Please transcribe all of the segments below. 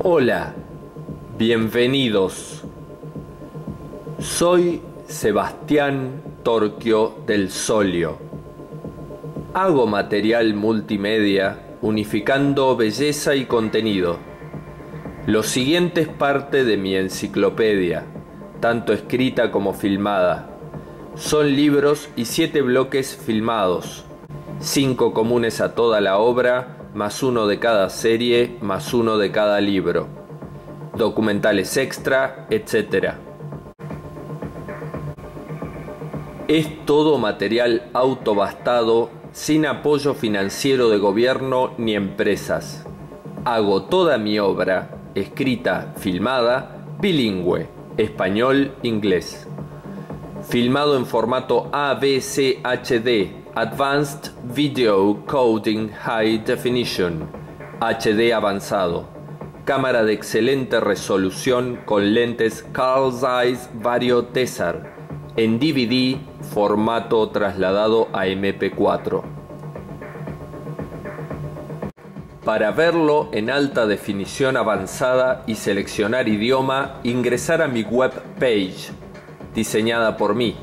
Hola, bienvenidos. Soy Sebastián Torquio del Solio. Hago material multimedia unificando belleza y contenido. Lo siguiente es parte de mi enciclopedia, tanto escrita como filmada. Son libros y 7 bloques filmados, 5 comunes a toda la obra, más 1 de cada serie, más 1 de cada libro, documentales extra, etc. Es todo material autobastado, sin apoyo financiero de gobierno ni empresas. Hago toda mi obra, escrita, filmada, bilingüe, español-inglés. Filmado en formato AVC-HD, Advanced Video Coding High Definition, HD avanzado. Cámara de excelente resolución con lentes Carl Zeiss Vario Tessar. En DVD, formato trasladado a MP4. Para verlo en alta definición avanzada y seleccionar idioma, ingresar a mi web page, diseñada por mí,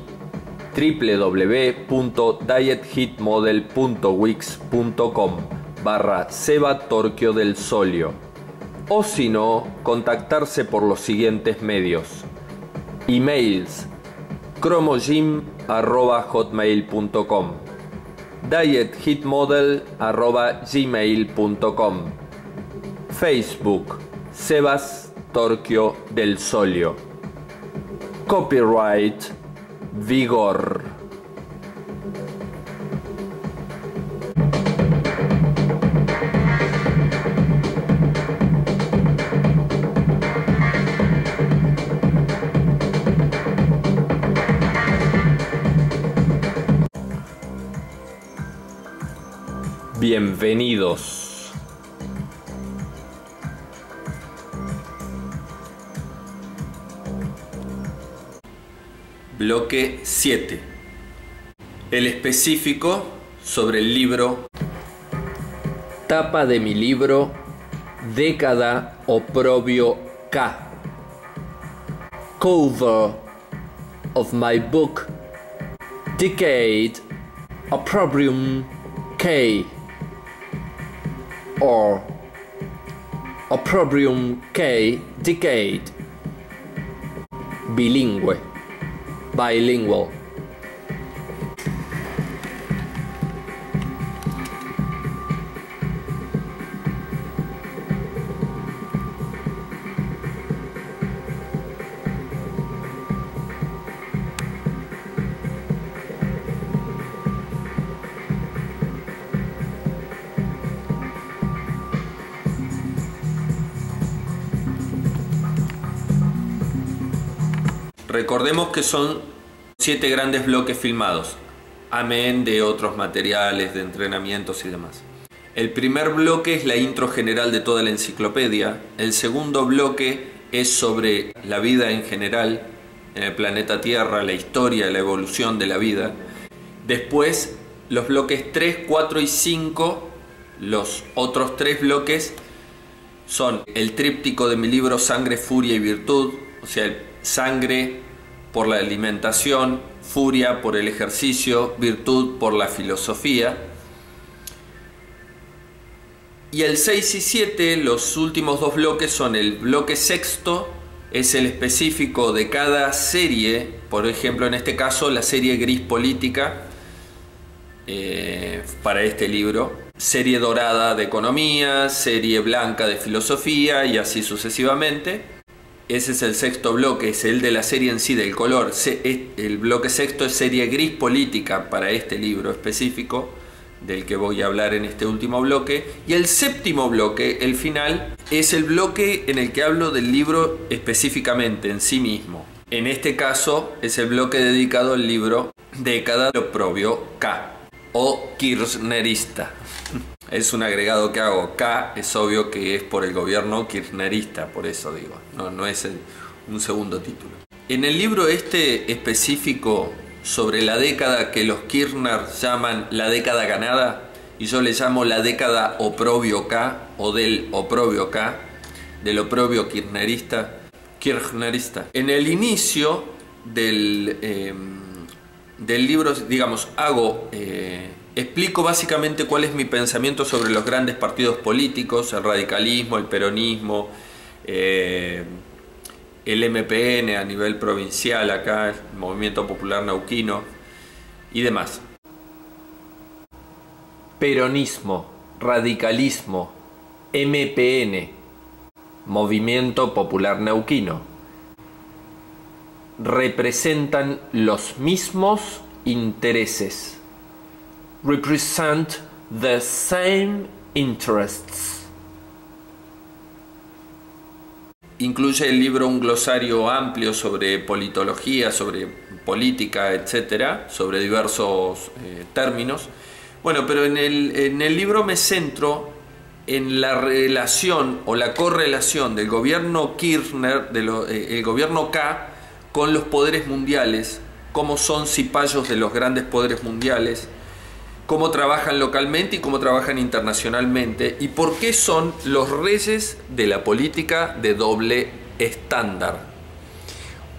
www.diethitmodel.wix.com/Seba Torquio del Solio, o si no, contactarse por los siguientes medios: emails cromogym@hotmail.com, diethitmodel@gmail.com, Facebook Sebas Torquio del Solio. Copyright Vigor. Bienvenidos. Bloque 7. El específico sobre el libro. Tapa de mi libro Década Oprobio K. Cover of my book Decade Opprobrium K, or Opprobrium K Decade. Bilingüe, bilingual. Recordemos que son 7 grandes bloques filmados, amén de otros materiales de entrenamientos y demás. El primer bloque es la intro general de toda la enciclopedia. El segundo bloque es sobre la vida en general en el planeta Tierra, la historia, la evolución de la vida. Después, los bloques 3, 4 y 5, los otros 3 bloques son el tríptico de mi libro Sangre, Furia y Virtud, o sea, sangre por la alimentación, furia por el ejercicio, virtud por la filosofía. Y el 6 y 7, los últimos 2 bloques, son el bloque sexto, es el específico de cada serie, por ejemplo en este caso la serie gris política para este libro, serie dorada de economía, serie blanca de filosofía y así sucesivamente. Ese es el sexto bloque, es el de la serie en sí, del color. El bloque sexto es serie gris política para este libro específico, del que voy a hablar en este último bloque. Y el séptimo bloque, el final, es el bloque en el que hablo del libro específicamente, en sí mismo. En este caso, es el bloque dedicado al libro Década de Oprobio K, o kirchnerista. Es un agregado que hago. K es obvio que es por el gobierno kirchnerista, por eso digo, no es un segundo título. En el libro este específico sobre la década que los Kirchner llaman la década ganada, y yo le llamo la década Oprobio K o del Oprobio K, del oprobio kirchnerista. En el inicio del libro, digamos, explico básicamente cuál es mi pensamiento sobre los grandes partidos políticos, el radicalismo, el peronismo, el MPN a nivel provincial acá, el Movimiento Popular Neuquino y demás. Peronismo, radicalismo, MPN, Movimiento Popular Neuquino, representan los mismos intereses. Represent the same interests. Incluye el libro un glosario amplio sobre politología, sobre política, etcétera, sobre diversos términos. Bueno, pero en el libro me centro en la relación o la correlación del gobierno Kirchner, el gobierno K, con los poderes mundiales, cómo son cipayos de los grandes poderes mundiales, cómo trabajan localmente y cómo trabajan internacionalmente, y por qué son los reyes de la política de doble estándar.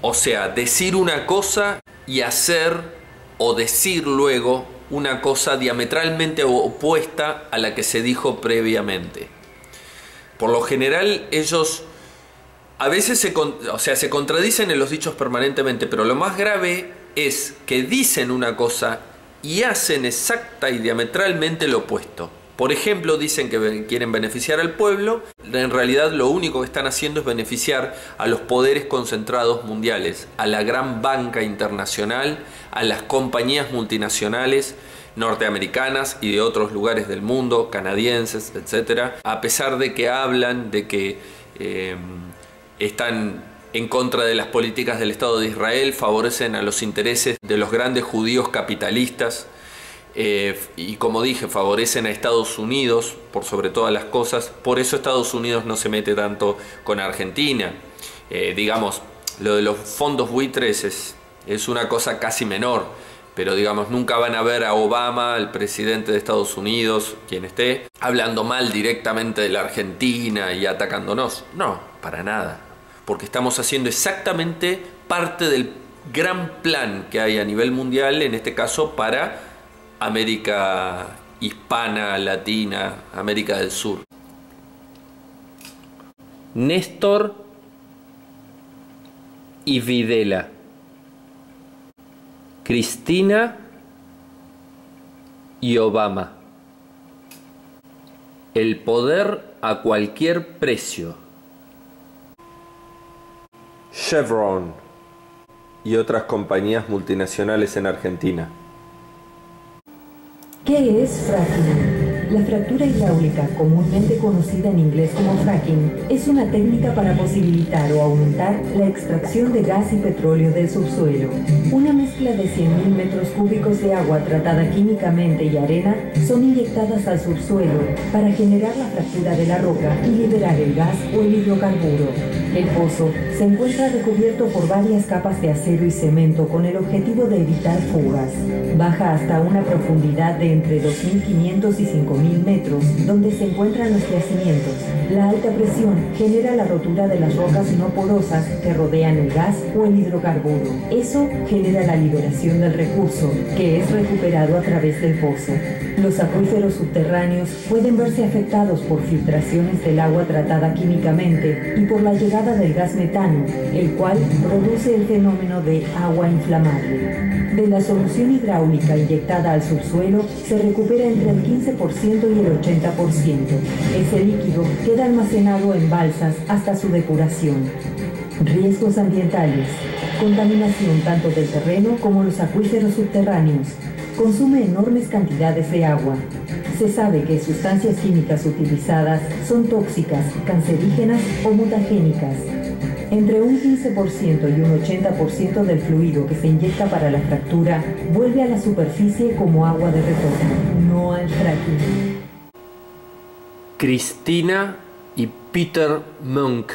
O sea, decir una cosa y hacer o decir luego una cosa diametralmente opuesta a la que se dijo previamente. Por lo general ellos a veces se contradicen en los dichos permanentemente, pero lo más grave es que dicen una cosa y hacen exacta y diametralmente lo opuesto. Por ejemplo, dicen que quieren beneficiar al pueblo, en realidad lo único que están haciendo es beneficiar a los poderes concentrados mundiales, a la gran banca internacional, a las compañías multinacionales norteamericanas y de otros lugares del mundo, canadienses, etc. A pesar de que hablan de que están en contra de las políticas del Estado de Israel, favorecen a los intereses de los grandes judíos capitalistas y, como dije, favorecen a Estados Unidos por sobre todas las cosas. Por eso Estados Unidos no se mete tanto con Argentina. Digamos, lo de los fondos buitres es una cosa casi menor, pero digamos, nunca van a ver a Obama, el presidente de Estados Unidos, quien esté, hablando mal directamente de la Argentina y atacándonos. No, para nada. Porque estamos haciendo exactamente parte del gran plan que hay a nivel mundial, en este caso para América hispana, latina, América del Sur. Néstor y Videla. Cristina y Obama. El poder a cualquier precio. Chevron y otras compañías multinacionales en Argentina. ¿Qué es fracking? La fractura hidráulica, comúnmente conocida en inglés como fracking, es una técnica para posibilitar o aumentar la extracción de gas y petróleo del subsuelo. Una mezcla de 100.000 metros cúbicos de agua tratada químicamente y arena son inyectadas al subsuelo para generar la fractura de la roca y liberar el gas o el hidrocarburo. El pozo se encuentra recubierto por varias capas de acero y cemento con el objetivo de evitar fugas. Baja hasta una profundidad de entre 2.500 y 5.000 metros, donde se encuentran los yacimientos. La alta presión genera la rotura de las rocas no porosas que rodean el gas o el hidrocarburo. Eso genera la liberación del recurso, que es recuperado a través del pozo. Los acuíferos subterráneos pueden verse afectados por filtraciones del agua tratada químicamente y por la llegada del gas metano, el cual produce el fenómeno de agua inflamable. De la solución hidráulica inyectada al subsuelo se recupera entre el 15% y el 80%. Ese líquido queda almacenado en balsas hasta su depuración. Riesgos ambientales. Contaminación tanto del terreno como los acuíferos subterráneos. Consume enormes cantidades de agua. Se sabe que sustancias químicas utilizadas son tóxicas, cancerígenas o mutagénicas. Entre un 15% y un 80% del fluido que se inyecta para la fractura vuelve a la superficie como agua de retorno. No al fracking. Cristina y Peter Munk,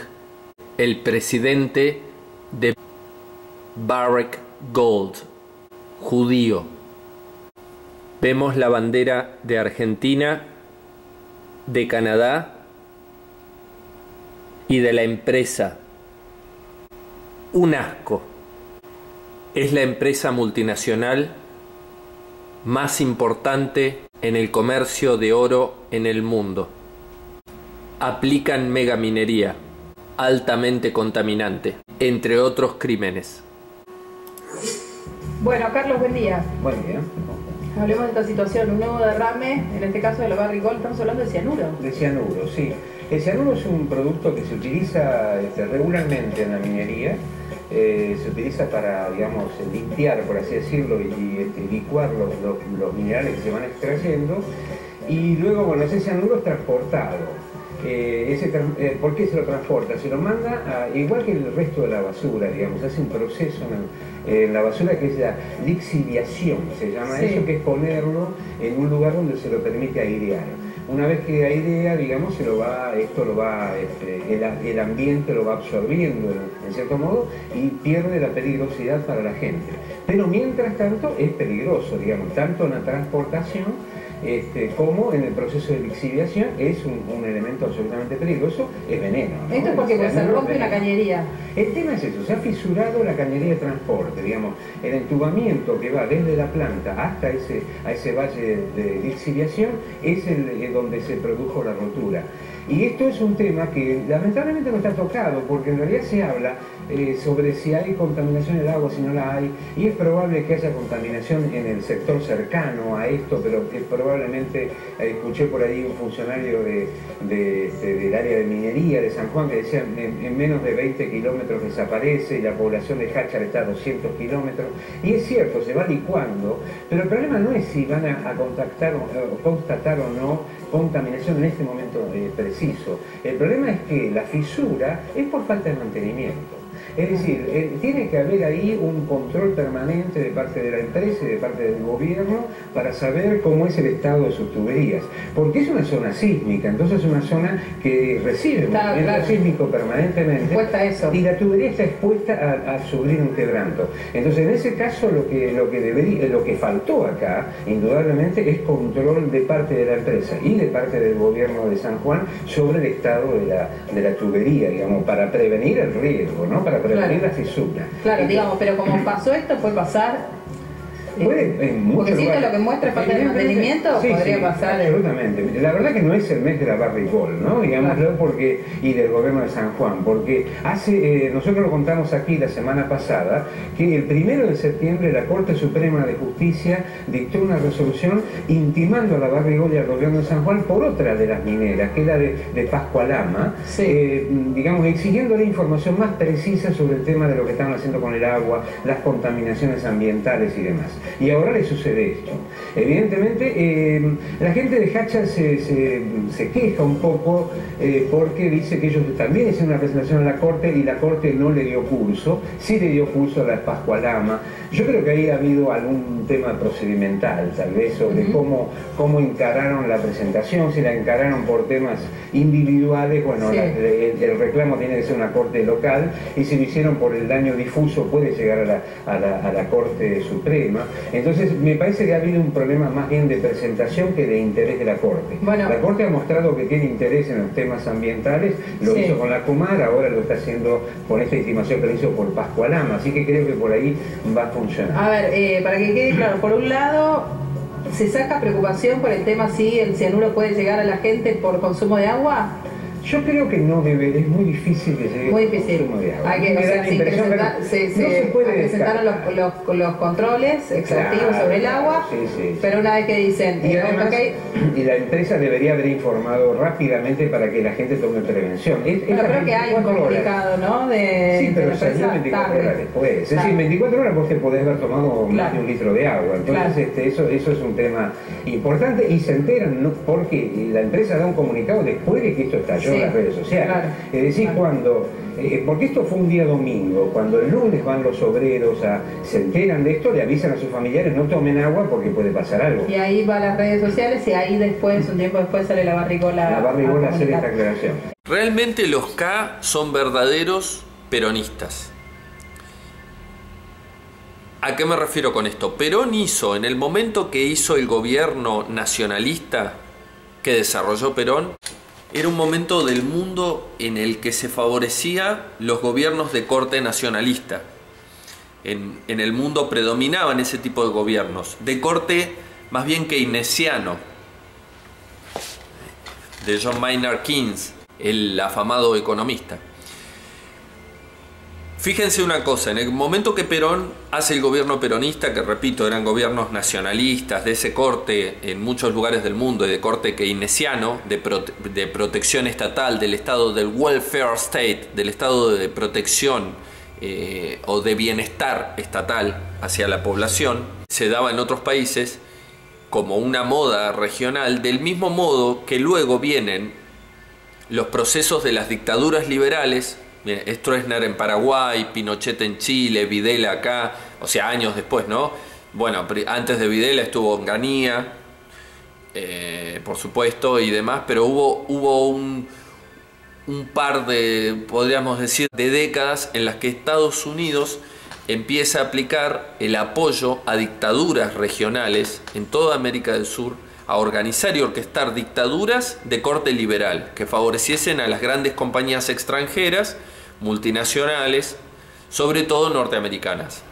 el presidente de Barrick Gold, judío. Vemos la bandera de Argentina, de Canadá y de la empresa. Un asco. Es la empresa multinacional más importante en el comercio de oro en el mundo. Aplican megaminería, altamente contaminante, entre otros crímenes. Bueno, Carlos, buen día. Buen día. Hablemos de esta situación, un nuevo derrame, en este caso de la Barrick Gold, estamos hablando de cianuro. De cianuro, sí. El cianuro es un producto que se utiliza regularmente en la minería. Se utiliza para, digamos, limpiar, por así decirlo, y licuar los minerales que se van extrayendo. Y luego, bueno, ese cianuro es transportado. ¿Por qué se lo transporta? Se lo manda, igual que el resto de la basura, digamos, hace un proceso en la basura que es la lixiviación, se llama eso, que es ponerlo en un lugar donde se lo permite airear. Una vez que airea, digamos, el ambiente lo va absorbiendo en cierto modo y pierde la peligrosidad para la gente. Pero mientras tanto es peligroso, digamos, tanto en la transportación como en el proceso de lixiviación es un elemento absolutamente peligroso, es veneno, ¿no? Esto es porque se rompe una cañería. El tema es eso, se ha fisurado la cañería de transporte, digamos, el entubamiento que va desde la planta hasta ese valle de lixiviación es donde se produjo la rotura. Y esto es un tema que lamentablemente no está tocado, porque en realidad se habla sobre si hay contaminación en el agua, si no la hay, y es probable que haya contaminación en el sector cercano a esto, pero probablemente, escuché por ahí un funcionario del área de minería de San Juan que decía en menos de 20 kilómetros desaparece y la población de Jáchar está a 200 kilómetros, y es cierto, se va licuando, pero el problema no es si van a constatar o no contaminación en este momento preciso. El problema es que la fisura es por falta de mantenimiento. Es decir, tiene que haber ahí un control permanente de parte de la empresa y de parte del gobierno para saber cómo es el estado de sus tuberías. Porque es una zona sísmica, entonces es una zona que recibe movimiento sísmico permanentemente. Y la tubería está expuesta a sufrir un quebranto. Entonces, en ese caso, lo que faltó acá, indudablemente, es control de parte de la empresa y de parte del gobierno de San Juan sobre el estado de la tubería, digamos, para prevenir el riesgo, ¿no? Para prevenir la fisura. Claro, digamos, pero como pasó esto, puede pasar. Porque si esto lo que muestra falta de mantenimiento, podría pasar. Absolutamente. La verdad que no es el mes de la Barrick Gold, ¿no? Digámoslo, y del gobierno de San Juan, porque nosotros lo contamos aquí la semana pasada, que el 1 de septiembre la Corte Suprema de Justicia dictó una resolución intimando a la Barrick Gold y al gobierno de San Juan por otra de las mineras, que era de Pascualama, digamos, exigiéndole información más precisa sobre el tema de lo que estaban haciendo con el agua, las contaminaciones ambientales y demás. Y ahora le sucede esto. Evidentemente, la gente de Jáchar se queja un poco porque dice que ellos también hicieron una presentación a la Corte y la Corte no le dio curso, sí le dio curso a la Pascualama. Yo creo que ahí ha habido algún tema procedimental, tal vez, sobre cómo encararon la presentación, si la encararon por temas individuales, bueno, el reclamo tiene que ser una Corte local, y si lo hicieron por el daño difuso puede llegar a la Corte Suprema. Entonces me parece que ha habido un problema más bien de presentación que de interés de la Corte. Bueno, la Corte ha mostrado que tiene interés en los temas ambientales, lo hizo con la Comar, ahora lo está haciendo con esta estimación que lo hizo por Pascualama, así que creo que por ahí va a funcionar. A ver, para que quede claro, por un lado se saca preocupación por el tema si el cianuro puede llegar a la gente por consumo de agua. Yo creo que no debe, es muy difícil que llegue muy difícil. Consumo de agua. Hay que se presentaron los controles exhaustivos sobre el agua, pero una vez que dicen y además, y la empresa debería haber informado rápidamente para que la gente tome prevención. Pero creo que hay un comunicado, ¿no? Sí, pero salió 24 horas después. Es decir, 24 horas vos te podés haber tomado más de un litro de agua. Entonces eso es un tema importante y se enteran, ¿no? Porque la empresa da un comunicado después de que esto estalló en las redes sociales. Es decir, porque esto fue un día domingo, cuando el lunes van los obreros se enteran de esto, le avisan a sus familiares no tomen agua porque puede pasar algo. Y ahí va a las redes sociales y ahí después, un tiempo después, sale la Barrick Gold a hacer esta aclaración. Realmente los K son verdaderos peronistas. ¿A qué me refiero con esto? Perón hizo, en el momento que hizo el gobierno nacionalista que desarrolló Perón, Era un momento del mundo en el que se favorecía los gobiernos de corte nacionalista. En el mundo predominaban ese tipo de gobiernos, de corte más bien keynesiano, de John Maynard Keynes, el afamado economista. Fíjense una cosa, en el momento que Perón hace el gobierno peronista, que repito, eran gobiernos nacionalistas de ese corte en muchos lugares del mundo y de corte keynesiano, de protección estatal, del estado del welfare state, del estado de protección o de bienestar estatal hacia la población, se daba en otros países como una moda regional, del mismo modo que luego vienen los procesos de las dictaduras liberales. Bien, Stroessner en Paraguay, Pinochet en Chile, Videla acá, o sea, años después, ¿no? Bueno, antes de Videla estuvo Onganía, por supuesto, y demás, pero hubo un par de, podríamos decir, de décadas en las que Estados Unidos empieza a aplicar el apoyo a dictaduras regionales en toda América del Sur, a organizar y orquestar dictaduras de corte liberal que favoreciesen a las grandes compañías extranjeras, multinacionales, sobre todo norteamericanas.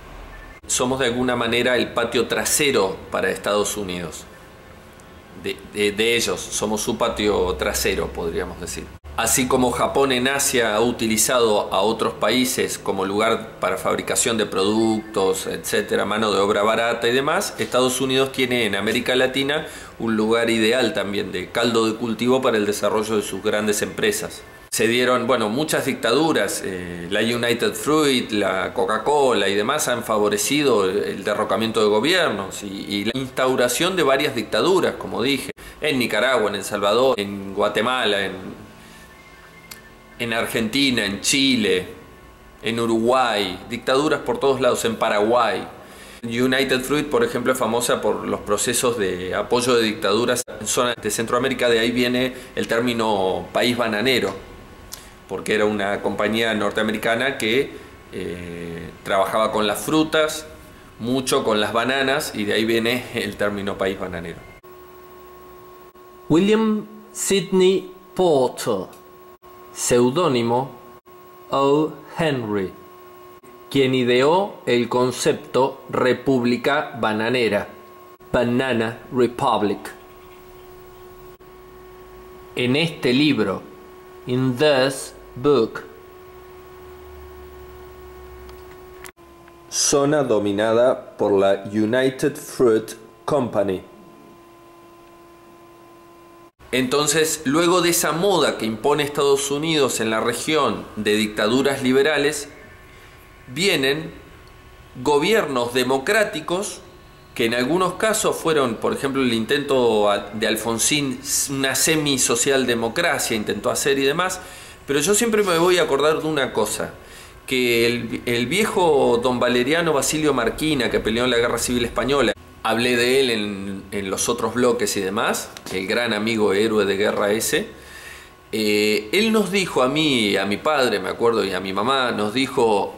Somos de alguna manera el patio trasero para Estados Unidos. De ellos, somos su patio trasero, podríamos decir. Así como Japón en Asia ha utilizado a otros países como lugar para fabricación de productos, etcétera, mano de obra barata y demás, Estados Unidos tiene en América Latina un lugar ideal también de caldo de cultivo para el desarrollo de sus grandes empresas. Se dieron, bueno, muchas dictaduras, la United Fruit, la Coca-Cola y demás han favorecido el derrocamiento de gobiernos y la instauración de varias dictaduras, como dije, en Nicaragua, en El Salvador, en Guatemala, en Argentina, en Chile, en Uruguay, dictaduras por todos lados, en Paraguay. United Fruit, por ejemplo, es famosa por los procesos de apoyo de dictaduras en zonas de Centroamérica, de ahí viene el término país bananero, porque era una compañía norteamericana que trabajaba con las frutas, mucho con las bananas, y de ahí viene el término país bananero. William Sidney Porter, seudónimo O. Henry, quien ideó el concepto República Bananera, Banana Republic. En este libro, in this book, zona dominada por la United Fruit Company. Entonces, luego de esa moda que impone Estados Unidos en la región de dictaduras liberales, vienen gobiernos democráticos que en algunos casos fueron, por ejemplo, el intento de Alfonsín, una semi-socialdemocracia intentó hacer y demás, pero yo siempre me voy a acordar de una cosa, que el viejo don Valeriano Basilio Marquina, que peleó en la Guerra Civil Española, hablé de él en los otros bloques y demás, el gran amigo héroe de guerra ese, él nos dijo a mí, a mi padre, me acuerdo, y a mi mamá, nos dijo,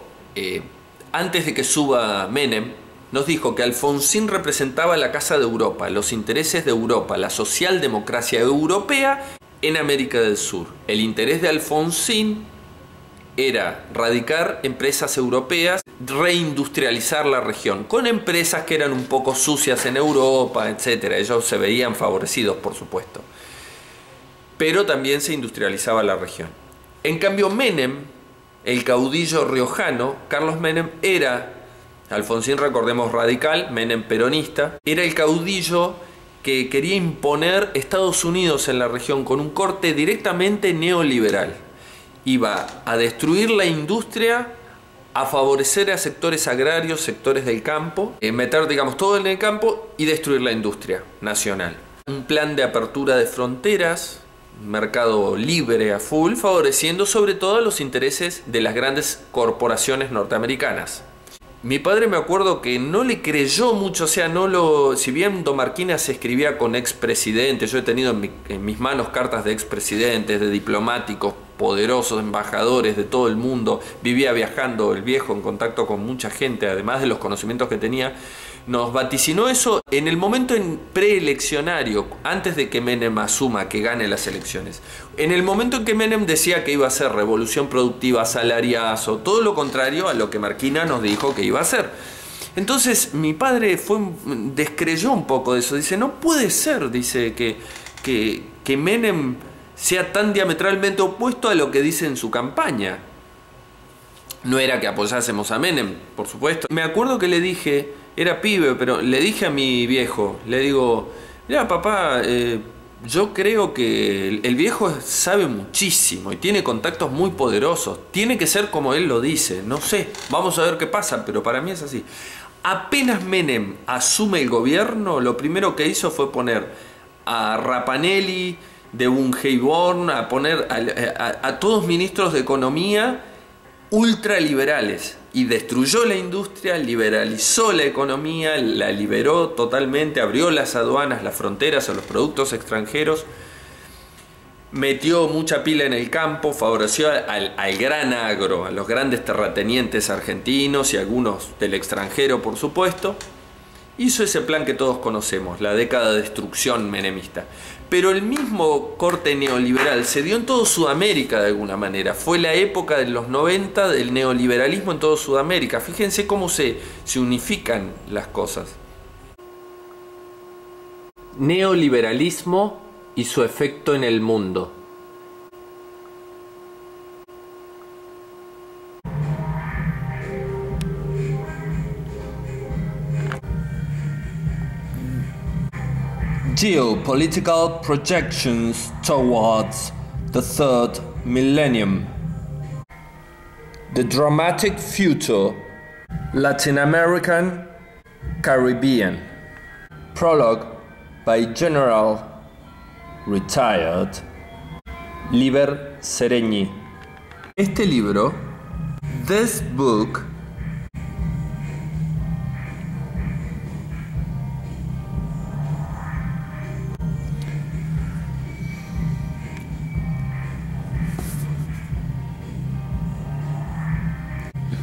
antes de que suba Menem, nos dijo que Alfonsín representaba la Casa de Europa, los intereses de Europa, la socialdemocracia europea en América del Sur. El interés de Alfonsín era radicar empresas europeas, reindustrializar la región, con empresas que eran un poco sucias en Europa, etc. Ellos se veían favorecidos, por supuesto. Pero también se industrializaba la región. En cambio, Menem, el caudillo riojano, Carlos Menem, era, Alfonsín recordemos radical, Menem peronista, era el caudillo que quería imponer Estados Unidos en la región con un corte directamente neoliberal. Iba a destruir la industria, a favorecer a sectores agrarios, sectores del campo, meter, digamos, todo en el campo y destruir la industria nacional. Un plan de apertura de fronteras, mercado libre a full, favoreciendo sobre todo los intereses de las grandes corporaciones norteamericanas. Mi padre, me acuerdo que no le creyó mucho, o sea, si bien don Marquina se escribía con expresidentes, yo he tenido en mis manos cartas de expresidentes, de diplomáticos poderosos, de embajadores de todo el mundo, vivía viajando el viejo en contacto con mucha gente, además de los conocimientos que tenía, nos vaticinó eso en el momento preeleccionario, antes de que Menem asuma que gane las elecciones. En el momento en que Menem decía que iba a ser revolución productiva, salariazo, todo lo contrario a lo que Marquina nos dijo que iba a hacer. Entonces mi padre descreyó un poco de eso. Dice, no puede ser, dice, que Menem sea tan diametralmente opuesto a lo que dice en su campaña. No era que apoyásemos a Menem, por supuesto. Me acuerdo que le dije, era pibe, pero le dije a mi viejo, le digo, mira papá, yo creo que el viejo sabe muchísimo y tiene contactos muy poderosos. Tiene que ser como él lo dice, no sé, vamos a ver qué pasa, pero para mí es así. Apenas Menem asume el gobierno, lo primero que hizo fue poner a Rapanelli, de Bungeborn, a poner a todos ministros de economía ultraliberales, y destruyó la industria, liberalizó la economía, la liberó totalmente, abrió las aduanas, las fronteras a los productos extranjeros, metió mucha pila en el campo, favoreció al gran agro, a los grandes terratenientes argentinos y algunos del extranjero, por supuesto. Hizo ese plan que todos conocemos, la década de destrucción menemista. Pero el mismo corte neoliberal se dio en toda Sudamérica de alguna manera. Fue la época de los 90 del neoliberalismo en toda Sudamérica. Fíjense cómo se unifican las cosas. Neoliberalismo y su efecto en el mundo. Geopolitical projections towards the third millennium. The dramatic future. Latin American, Caribbean. Prologue by General Retired Liber Seregni. Este libro, this book,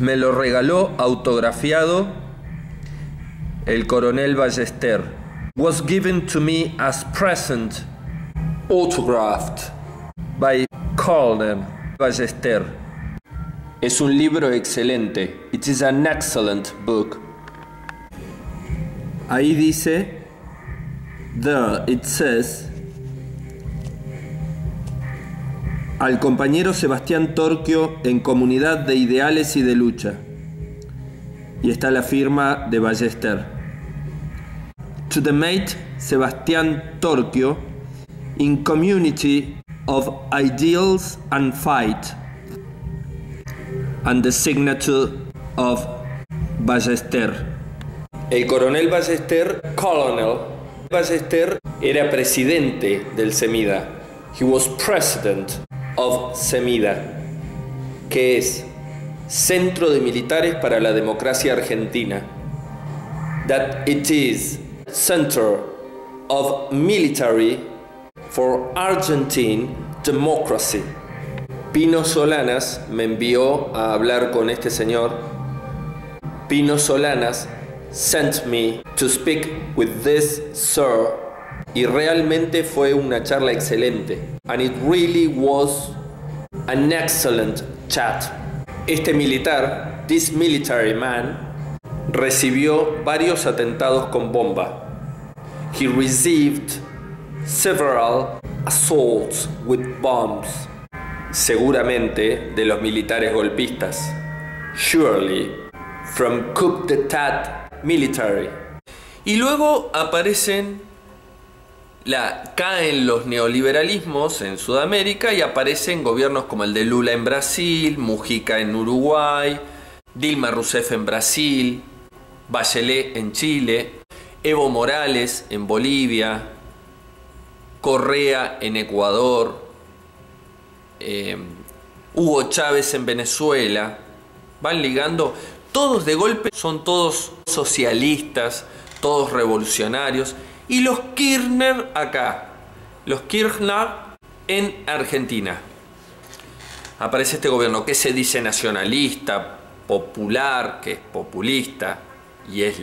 me lo regaló autografiado el coronel Ballester. Was given to me as present, autographed by Colonel Ballester. Es un libro excelente. It is an excellent book. Ahí dice, there it says, al compañero Sebastián Torquio en Comunidad de Ideales y de Lucha. Y está la firma de Ballester. To the mate Sebastián Torquio in Community of Ideals and Fight. And the signature of Ballester. El coronel Ballester, Colonel Ballester, era presidente del CEMIDA. He was president of CEMIDA, que es Centro de Militares para la Democracia Argentina. That it is Center of Military for Argentine Democracy. Pino Solanas me envió a hablar con este señor. Pino Solanas sent me to speak with this sir. Y realmente fue una charla excelente. And it really was an excellent chat. Este militar, this military man, recibió varios atentados con bomba. He received several assaults with bombs. Seguramente de los militares golpistas. Surely from coup d'etat military. Y luego caen los neoliberalismos en Sudamérica y aparecen gobiernos como el de Lula en Brasil, Mujica en Uruguay, Dilma Rousseff en Brasil, Bachelet en Chile, Evo Morales en Bolivia, Correa en Ecuador, Hugo Chávez en Venezuela. Van ligando, todos de golpe son todos socialistas, todos revolucionarios. Y los Kirchner acá, los Kirchner en Argentina. Aparece este gobierno que se dice nacionalista, popular, que es populista y es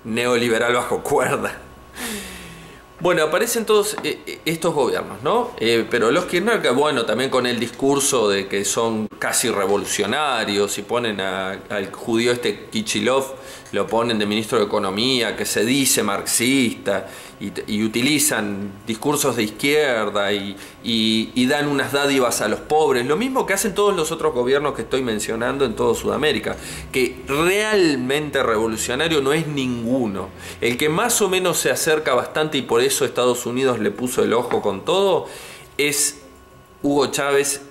neoliberal bajo cuerda. Bueno, aparecen todos estos gobiernos, ¿no? Pero los Kirchner, que bueno, también con el discurso de que son casi revolucionarios y ponen al judío Kichilov, lo ponen de ministro de Economía, que se dice marxista, y utilizan discursos de izquierda y dan unas dádivas a los pobres, lo mismo que hacen todos los otros gobiernos que estoy mencionando en toda Sudamérica, que realmente revolucionario no es ninguno. El que más o menos se acerca bastante, y por eso Estados Unidos le puso el ojo con todo, es Hugo Chávez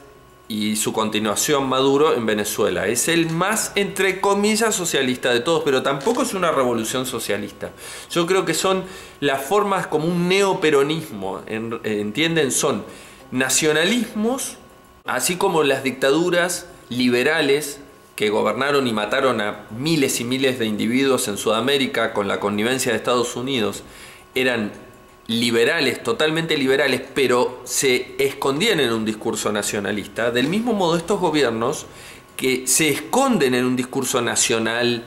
y su continuación Maduro en Venezuela. Es el más, entre comillas, socialista de todos, pero tampoco es una revolución socialista. Yo creo que son las formas como un neoperonismo, ¿entienden? Son nacionalismos, así como las dictaduras liberales que gobernaron y mataron a miles y miles de individuos en Sudamérica con la connivencia de Estados Unidos, eran liberales, totalmente liberales, pero se escondían en un discurso nacionalista. Del mismo modo, estos gobiernos que se esconden en un discurso nacional,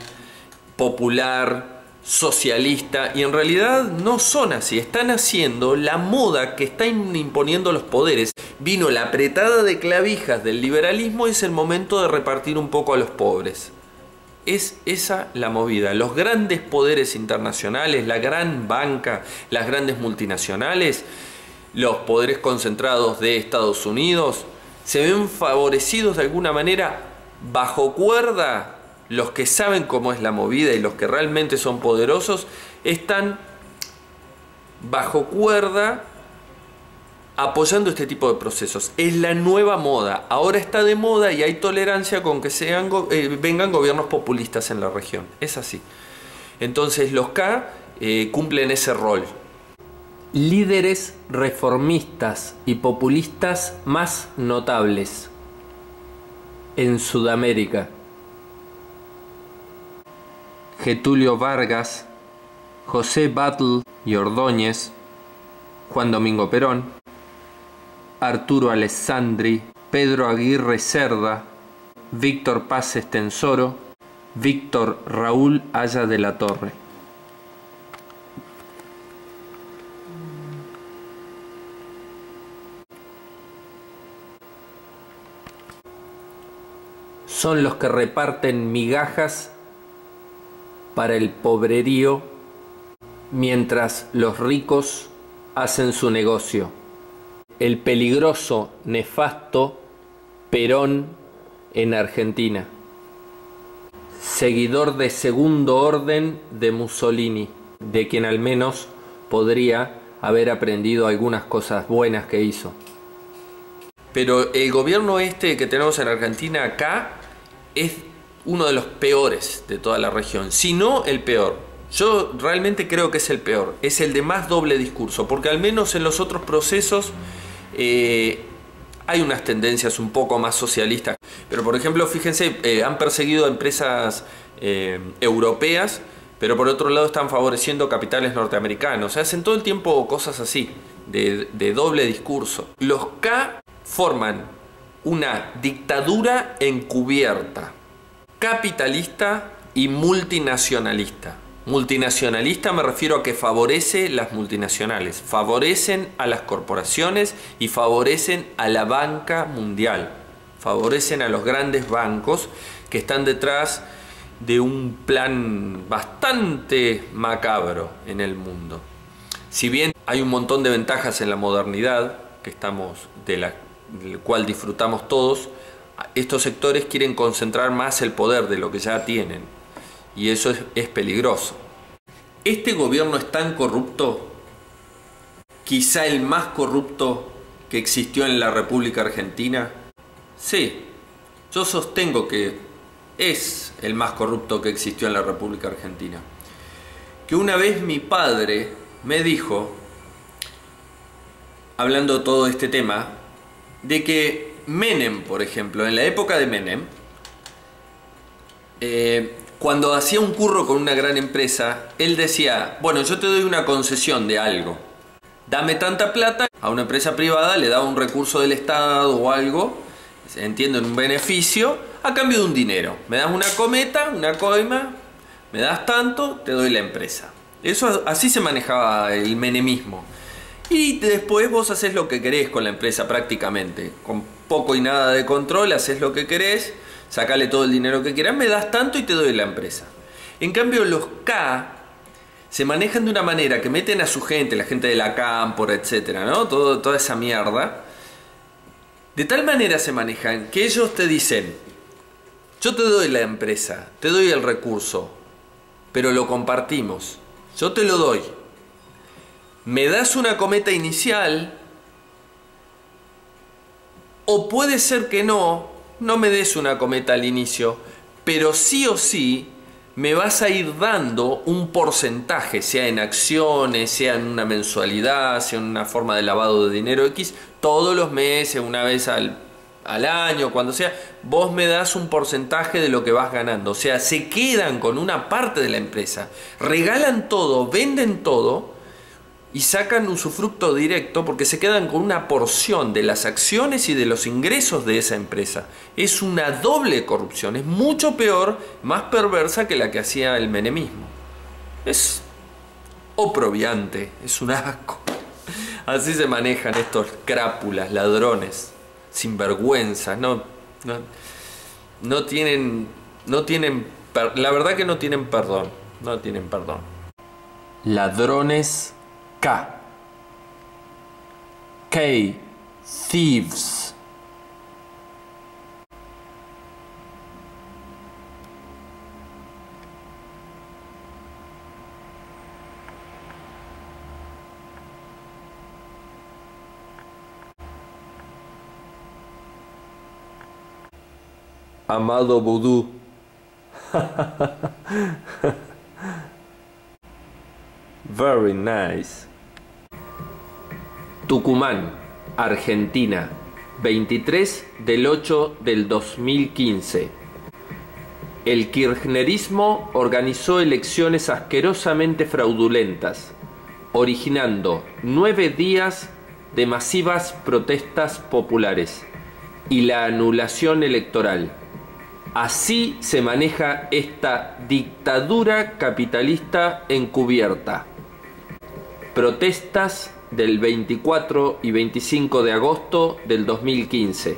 popular, socialista, y en realidad no son así, están haciendo la moda que están imponiendo los poderes. Vino la apretada de clavijas del liberalismo y es el momento de repartir un poco a los pobres. Es esa la movida. Los grandes poderes internacionales, la gran banca, las grandes multinacionales, los poderes concentrados de Estados Unidos, se ven favorecidos de alguna manera bajo cuerda. Los que saben cómo es la movida y los que realmente son poderosos están bajo cuerda apoyando este tipo de procesos. Es la nueva moda. Ahora está de moda y hay tolerancia con que vengan gobiernos populistas en la región. Es así. Entonces los K cumplen ese rol. Líderes reformistas y populistas más notables en Sudamérica: Getúlio Vargas, José Batlle y Ordóñez, Juan Domingo Perón, Arturo Alessandri, Pedro Aguirre Cerda, Víctor Paz Estenssoro, Víctor Raúl Haya de la Torre. Son los que reparten migajas para el pobrerío mientras los ricos hacen su negocio. El peligroso, nefasto Perón en Argentina. Seguidor de segundo orden de Mussolini, de quien al menos podría haber aprendido algunas cosas buenas que hizo. Pero el gobierno que tenemos en Argentina acá es uno de los peores de toda la región, si no el peor. Yo realmente creo que es el peor, es el de más doble discurso, porque al menos en los otros procesos hay unas tendencias un poco más socialistas. Pero por ejemplo, fíjense, han perseguido a empresas europeas, pero por otro lado están favoreciendo capitales norteamericanos. Hacen todo el tiempo cosas así, de doble discurso. Los K forman una dictadura encubierta, capitalista y multinacionalista. Multinacionalista me refiero a que favorece las multinacionales, favorecen a las corporaciones y favorecen a la banca mundial, favorecen a los grandes bancos que están detrás de un plan bastante macabro en el mundo. Si bien hay un montón de ventajas en la modernidad del cual disfrutamos todos, estos sectores quieren concentrar más el poder de lo que ya tienen. Y eso es peligroso. ¿Este gobierno es tan corrupto? ¿Quizá el más corrupto que existió en la República Argentina? Sí, yo sostengo que es el más corrupto que existió en la República Argentina. Que una vez mi padre me dijo, hablando de todo este tema, de que Menem, por ejemplo, en la época de Menem, cuando hacía un curro con una gran empresa, él decía, bueno, yo te doy una concesión de algo, dame tanta plata. A una empresa privada le daba un recurso del Estado o algo, entiendo, en un beneficio, a cambio de un dinero. Me das una cometa, una coima, Me das tanto, te doy la empresa. Eso así se manejaba el menemismo. Y después vos haces lo que querés con la empresa prácticamente. Con poco y nada de control, haces lo que querés, sacale todo el dinero que quieras, me das tanto y te doy la empresa. En cambio los K se manejan de una manera que meten a su gente, la gente de la cámpora, etcétera, ¿no? Toda esa mierda. De tal manera se manejan que ellos te dicen: yo te doy la empresa, te doy el recurso, pero lo compartimos. Yo te lo doy. Me das una cometa inicial, o puede ser que no me des una cometa al inicio, pero sí o sí me vas a ir dando un porcentaje, sea en acciones, sea en una mensualidad, sea en una forma de lavado de dinero X, todos los meses, una vez al año, cuando sea, vos me das un porcentaje de lo que vas ganando. O sea, se quedan con una parte de la empresa, regalan todo, venden todo y sacan usufructo directo porque se quedan con una porción de las acciones y de los ingresos de esa empresa. Es una doble corrupción, es mucho peor, más perversa que la que hacía el menemismo. Es oprobiante, es un asco. Así se manejan estos crápulas, ladrones, sinvergüenzas, la verdad que no tienen perdón, no tienen perdón. Ladrones K. Thieves. Amado Vudú. Very nice. Tucumán, Argentina, 23/8/2015. El kirchnerismo organizó elecciones asquerosamente fraudulentas, originando 9 días de masivas protestas populares y la anulación electoral. Así se maneja esta dictadura capitalista encubierta. Protestas del 24 y 25 de agosto del 2015.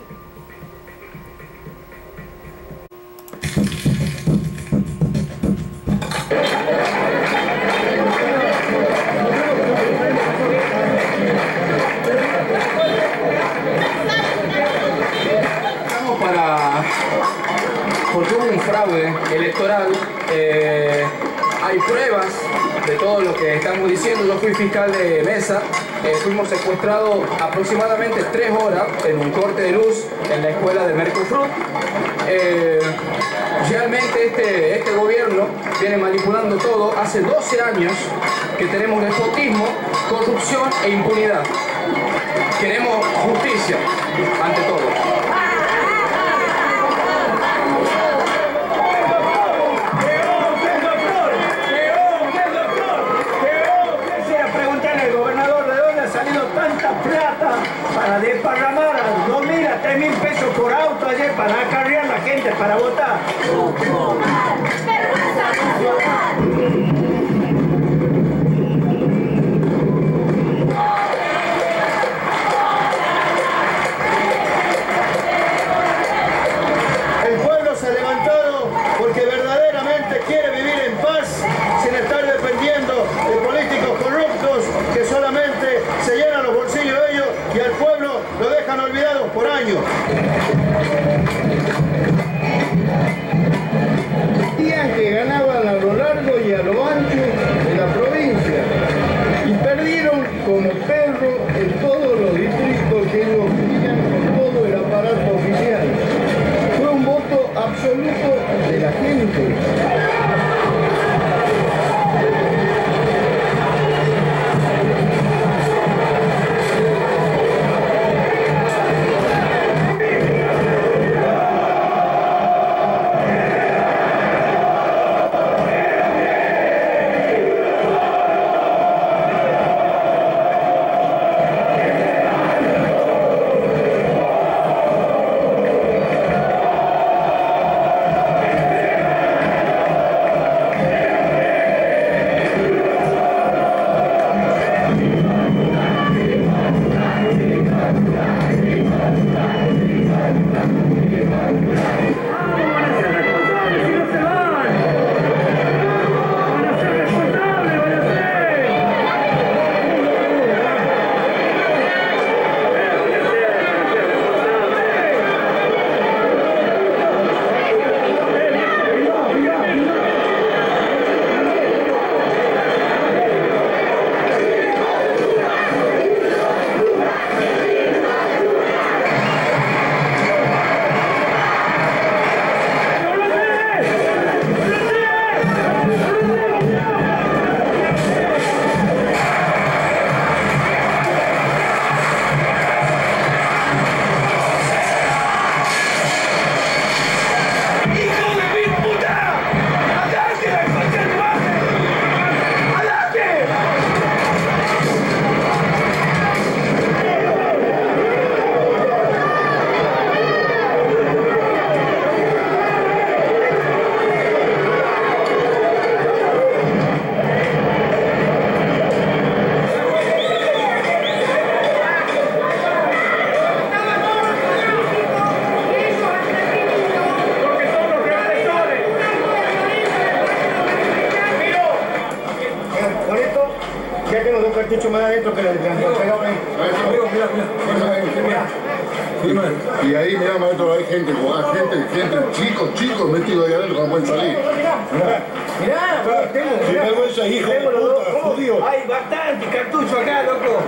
Porque hubo un fraude electoral, hay pruebas de todo lo que estamos diciendo. Yo fui fiscal de mesa, fuimos secuestrados aproximadamente 3 horas en un corte de luz en la escuela de Mercosur. Realmente este gobierno viene manipulando todo. Hace 12 años que tenemos despotismo, corrupción e impunidad. Queremos justicia ante todo. Para desparramar a 2.000 a 3.000 pesos por auto ayer para acarrear la gente para votar. El pueblo se ha levantado porque verdaderamente quiere vivir en paz sin estar dependiendo de políticos corruptos que solamente se llenan los bolsillos de ellos y al pueblo lo dejan olvidados por años. Días que ganaban a lo largo y a lo ancho de la provincia y perdieron como perro en todos los distritos que ellos tenían con todo el aparato oficial. Fue un voto absoluto de la gente. Ya tengo 2 cartuchos más adentro que la de transporte. Y ahí, mirá, maestro, hay gente, chicos metidos ahí adentro, no pueden salir. Mirá, tengo. Sin vergüenza, hijo de puta, judío. Hay bastante cartucho acá, loco.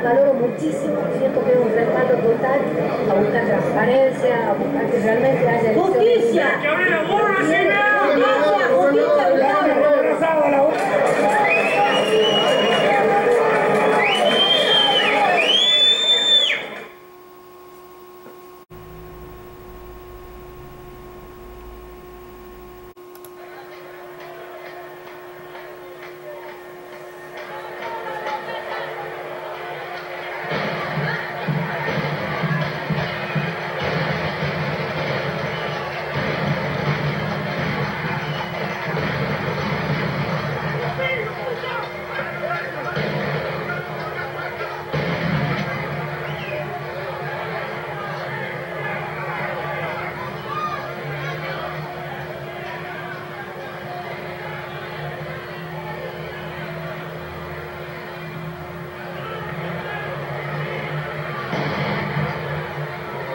Valoro muchísimo, siento que es un respaldo total a buscar transparencia, a buscar que realmente haya justicia. ¡Que abre la boca,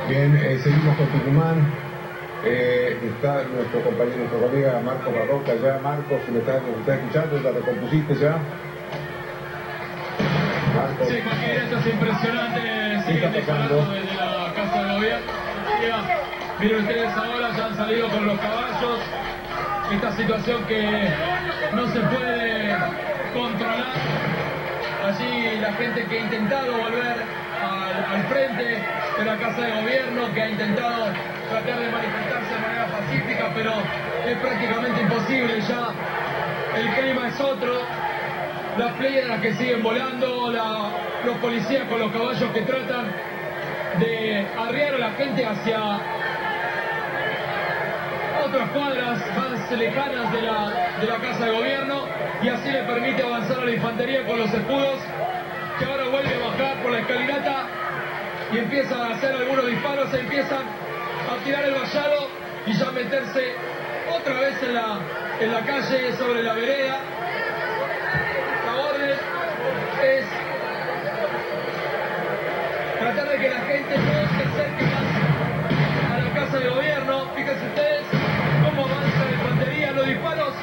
Bien, seguimos con Tucumán. Está nuestro compañero, nuestro colega Marco Barroca ya. Marco, si me estás escuchando, ¿la recompusiste ya? Marco. Sí, cualquiera, esto es impresionante. Siguen disparando desde la Casa de Gobierno. Miren ustedes ahora, ya han salido con los caballos. Esta situación que no se puede controlar. Allí la gente que ha intentado volver al frente de la Casa de Gobierno, que ha intentado tratar de manifestarse de manera pacífica, pero es prácticamente imposible ya. El clima es otro, las playas que siguen volando, los policías con los caballos que tratan de arriar a la gente hacia otras cuadras más lejanas de la Casa de Gobierno, y así le permite avanzar a la infantería con los escudos, que ahora vuelve a bajar por la escalinata y empiezan a hacer algunos disparos, se empiezan a tirar el vallado y ya meterse otra vez en la calle, sobre la vereda. La orden es tratar de que la gente no se acerque más a la Casa de Gobierno. Fíjense ustedes cómo avanza la infantería, los disparos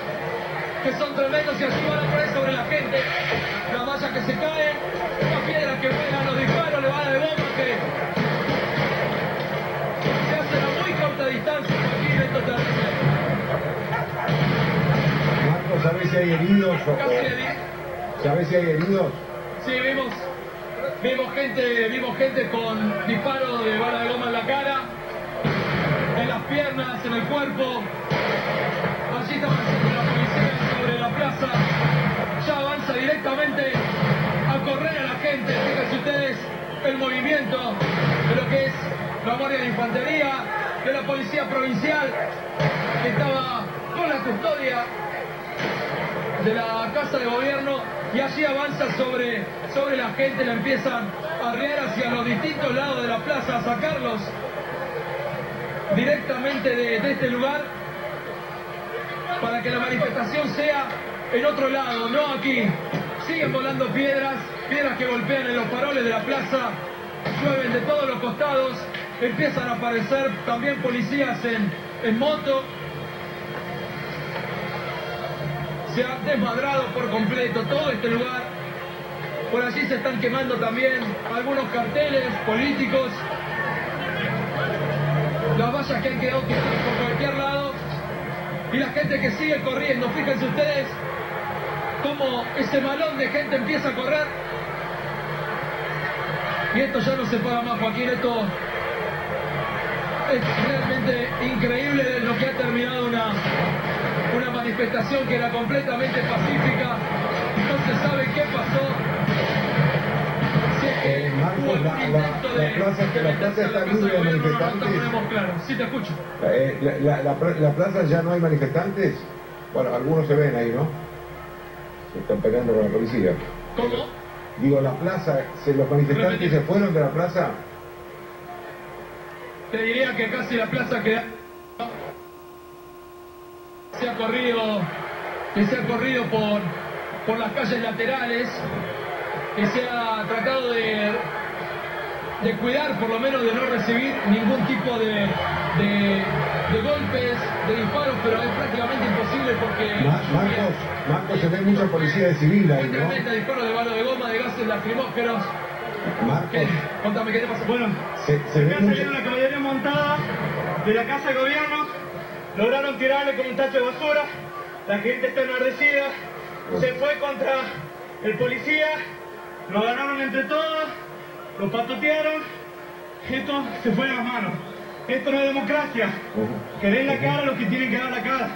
que son tremendos, y así van a poner sobre la gente, las vallas que se caen, las piedras que vuelan, los disparos, le van de bomba que se hacen a muy corta distancia aquí en estos terribles. Marco, ¿sabes si hay heridos? ¿Sabes si hay heridos? Sí, vimos gente con disparos de bala de goma en la cara, en las piernas, en el cuerpo. Allí está avanzando la policía sobre la plaza, ya avanza directamente a correr a la gente. Fíjense ustedes el movimiento de lo que es la Guardia de Infantería, de la Policía Provincial, que estaba con la custodia de la Casa de Gobierno, y allí avanza sobre la gente, la empiezan a arriar hacia los distintos lados de la plaza, a sacarlos directamente de este lugar para que la manifestación sea en otro lado, no aquí. Siguen volando piedras que golpean en los faroles de la plaza, llueven de todos los costados, empiezan a aparecer también policías en moto. Se ha desmadrado por completo todo este lugar. Por allí se están quemando también algunos carteles políticos. Las vallas que han quedado tiradas por cualquier lado. Y la gente que sigue corriendo. Fíjense ustedes cómo ese malón de gente empieza a correr. Y esto ya no se paga más, Joaquín. Esto es realmente increíble lo que ha terminado una manifestación que era completamente pacífica. No se sabe qué pasó. Marcos, la plaza está libre de manifestantes. Claro, sí te escucho. La plaza ya no hay manifestantes. Bueno, algunos se ven ahí, ¿no? Se están peleando con la policía. ¿Cómo? Digo, la plaza, los manifestantes se fueron de la plaza. Te diría que casi la plaza queda. Se ha corrido por las calles laterales, que se ha tratado de cuidar, por lo menos de no recibir ningún tipo de golpes, de disparos, pero es prácticamente imposible porque... Marcos, se ve mucha policía de civil ahí, ¿no? Tremenda disparo de bala de goma, de gases lacrimógenos. Marcos, contame, ¿qué te pasa? Bueno, acá salió una caballería montada de la Casa de Gobierno, lograron tirarle con un tacho de basura, la gente está enardecida, se fue contra el policía, lo agarraron entre todos, lo patotearon, esto se fue de las manos. Esto no es democracia, que den la cara a los que tienen que dar la cara.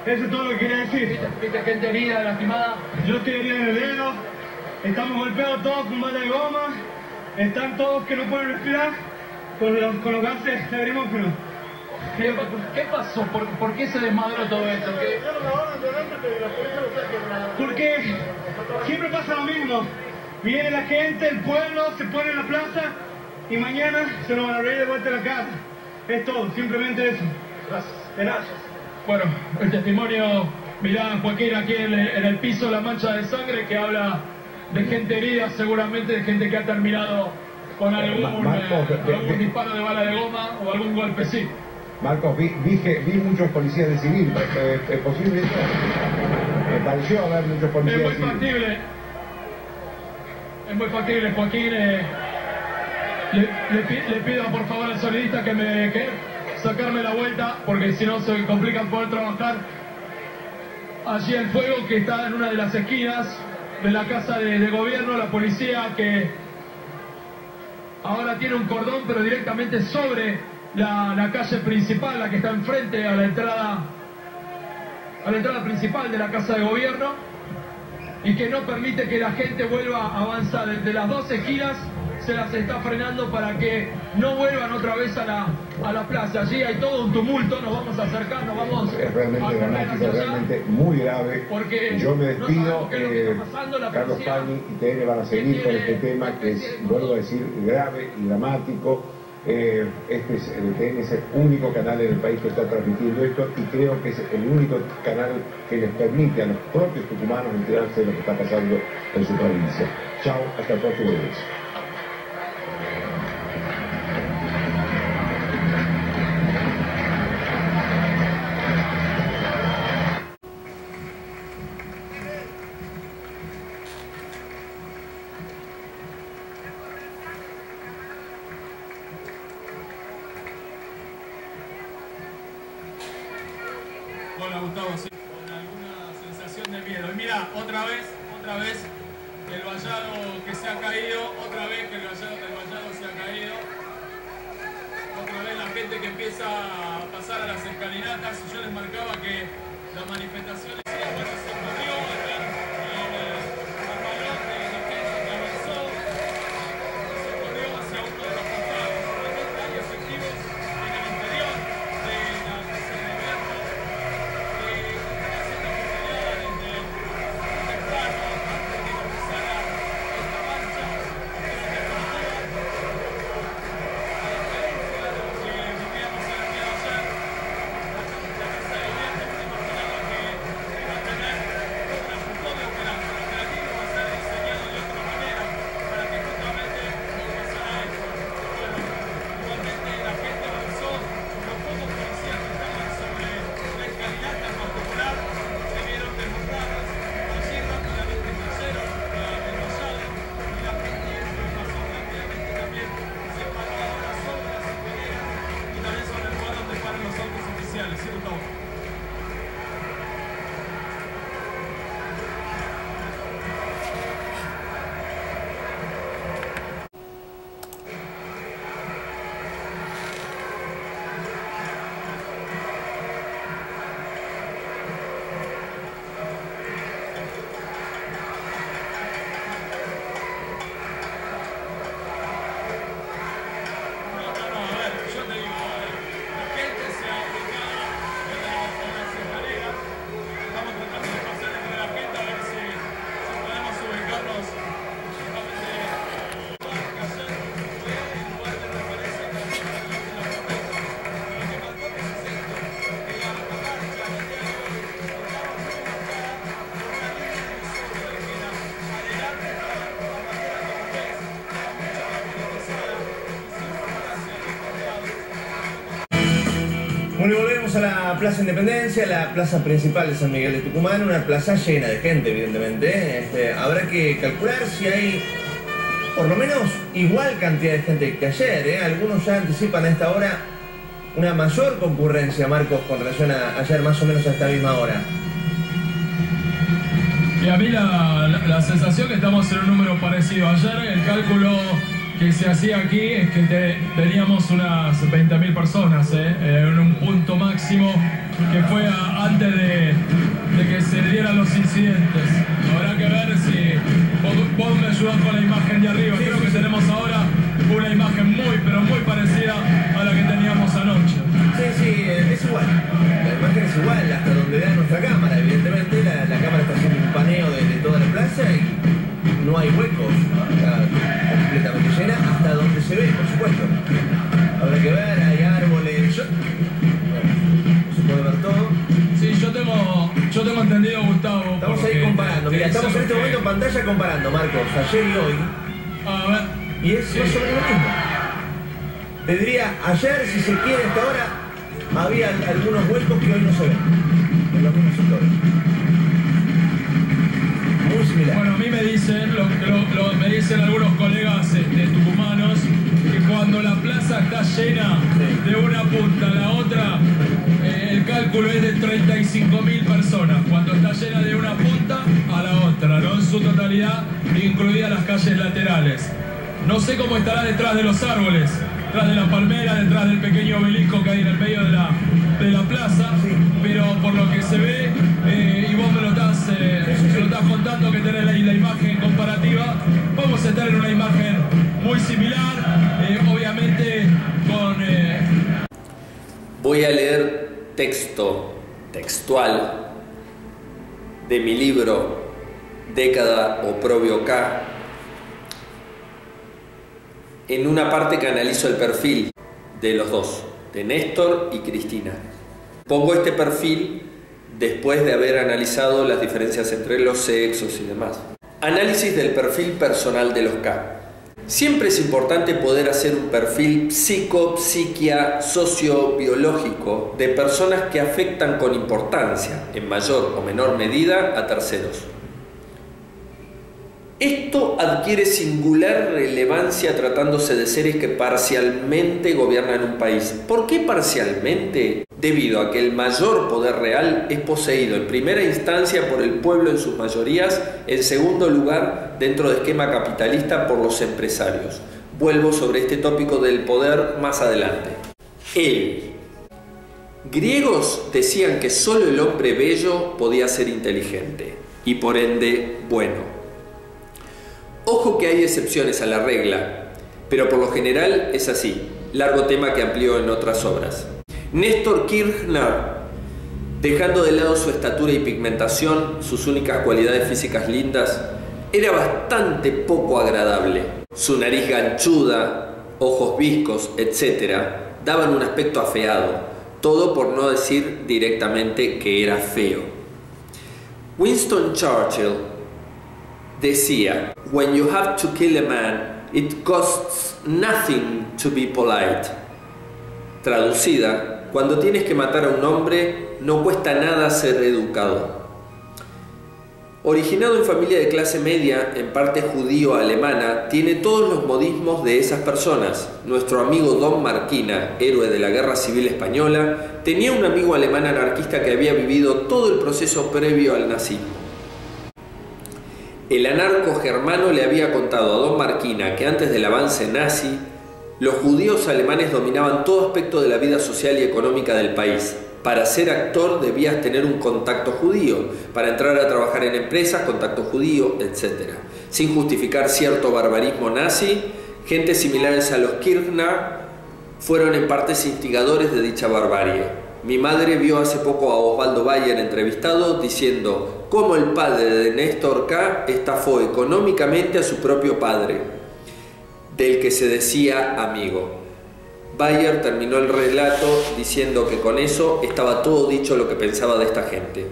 Eso es todo lo que quería decir. ¿Viste gente herida, lastimada? Yo estoy herido en el dedo, estamos golpeados todos con bala de goma, están todos que no pueden respirar con los gases lacrimógenos. ¿Qué pasó? ¿Por qué se desmadró todo esto? Porque siempre pasa lo mismo. Viene la gente, el pueblo, se pone en la plaza y mañana se nos van a reír de vuelta a la casa. Es todo, simplemente eso. Gracias. Bueno, el testimonio, mirá, Joaquín, aquí en el piso la mancha de sangre que habla de gente herida, seguramente de gente que ha terminado con algún disparo de bala de goma o algún golpecito. Marcos, vi muchos policías de civil. ¿Es posible eso? Me pareció haber muchos policías de civil. Es muy factible, Joaquín. Le pido por favor al sonidista que sacarme la vuelta, porque si no se complica poder trabajar. Allí el fuego que está en una de las esquinas de la Casa de Gobierno, la policía que ahora tiene un cordón, pero directamente sobre la calle principal, la que está enfrente a la entrada principal de la Casa de Gobierno, y que no permite que la gente vuelva a avanzar. Desde las dos esquinas se las está frenando para que no vuelvan otra vez a la plaza. Allí hay todo un tumulto, nos vamos a acercar, nos vamos es realmente dramático, realmente muy grave. Yo me despido, Carlos Pani y TN van a seguir con este tema que es, vuelvo a decir, grave y dramático. TN es el único canal en el país que está transmitiendo esto y creo que es el único canal que les permite a los propios tucumanos enterarse de lo que está pasando en su provincia. Chao, hasta el próximo vez. Hola Gustavo, sí, con alguna sensación de miedo. Y mira, otra vez el vallado que se ha caído, otra vez que el vallado se ha caído, otra vez la gente que empieza a pasar a las escalinatas. Y yo les marcaba que la manifestación se corrió atrás al balón de la gente que avanzó, se corrió hacia uno de los costados. Realmente hay efectivos en el interior de la Casa de Gobierno. Llegamos a la Plaza Independencia, la plaza principal de San Miguel de Tucumán, una plaza llena de gente, evidentemente. Habrá que calcular si hay por lo menos igual cantidad de gente que ayer. Algunos ya anticipan a esta hora una mayor concurrencia, Marcos, con relación a ayer, más o menos a esta misma hora. Y a mí la sensación que estamos en un número parecido. Ayer el cálculo que se hacía aquí es que teníamos unas 20.000 personas en un punto máximo que fue antes de que se dieran los incidentes. Habrá que ver si vos me ayudas con la imagen de arriba. Creo que tenemos ahora una imagen pero muy parecida a la que teníamos anoche. Sí, es igual. La imagen es igual hasta donde da nuestra cámara. Evidentemente la cámara está haciendo un paneo de toda la plaza y no hay huecos. Está completamente llena hasta donde se ve, por supuesto. Habrá que ver, hay árboles. No se puede ver todo. Sí, yo tengo entendido, Gustavo. Estamos ahí comparando. Mira, estamos en este momento en pantalla comparando, Marcos, ayer y hoy. A ver. Y es más o menos lo mismo. Te diría, ayer, si se quiere, hasta ahora, había algunos huecos que hoy no se ven. En los mismos sectores. Muy similar. Bueno, a mí me dicen, me dicen algunos colegas tucumanos, que cuando la plaza está llena de una punta a la otra, el cálculo es de 35.000 personas. Cuando está llena de una punta a la otra, no en su totalidad, incluidas las calles laterales. No sé cómo estará detrás de los árboles, detrás de la palmera, detrás del pequeño obelisco que hay en el medio de la plaza, pero por lo que se ve, y vos me lo estás contando que tenés la imagen comparativa, vamos a estar en una imagen muy similar, obviamente con... Voy a leer textual de mi libro Década Oprobio K, en una parte que analizo el perfil de los dos, de Néstor y Cristina. Pongo este perfil después de haber analizado las diferencias entre los sexos y demás. Análisis del perfil personal de los K. Siempre es importante poder hacer un perfil psiquia, sociobiológico de personas que afectan con importancia, en mayor o menor medida, a terceros. Esto adquiere singular relevancia tratándose de seres que parcialmente gobiernan un país. ¿Por qué parcialmente? Debido a que el mayor poder real es poseído en primera instancia por el pueblo en sus mayorías, en segundo lugar dentro de esquema capitalista por los empresarios. Vuelvo sobre este tópico del poder más adelante. Griegos decían que solo el hombre bello podía ser inteligente y por ende bueno. Ojo que hay excepciones a la regla, pero por lo general es así, largo tema que amplió en otras obras. Néstor Kirchner, dejando de lado su estatura y pigmentación, sus únicas cualidades físicas lindas, era bastante poco agradable. Su nariz ganchuda, ojos viscos, etc., daban un aspecto afeado, todo por no decir directamente que era feo. Winston Churchill decía, "When you have to kill a man, it costs nothing to be polite." Traducida, cuando tienes que matar a un hombre, no cuesta nada ser educado. Originado en familia de clase media, en parte judío-alemana, tiene todos los modismos de esas personas. Nuestro amigo Don Marquina, héroe de la Guerra Civil Española, tenía un amigo alemán anarquista que había vivido todo el proceso previo al nazismo. El anarco germano le había contado a Don Marquina que antes del avance nazi, los judíos alemanes dominaban todo aspecto de la vida social y económica del país. Para ser actor debías tener un contacto judío, para entrar a trabajar en empresas, contacto judío, etc. Sin justificar cierto barbarismo nazi, gente similares a los Kirchner fueron en partes instigadores de dicha barbarie. Mi madre vio hace poco a Osvaldo Bayer entrevistado diciendo cómo el padre de Néstor K. estafó económicamente a su propio padre, del que se decía amigo. Bayer terminó el relato diciendo que con eso estaba todo dicho lo que pensaba de esta gente.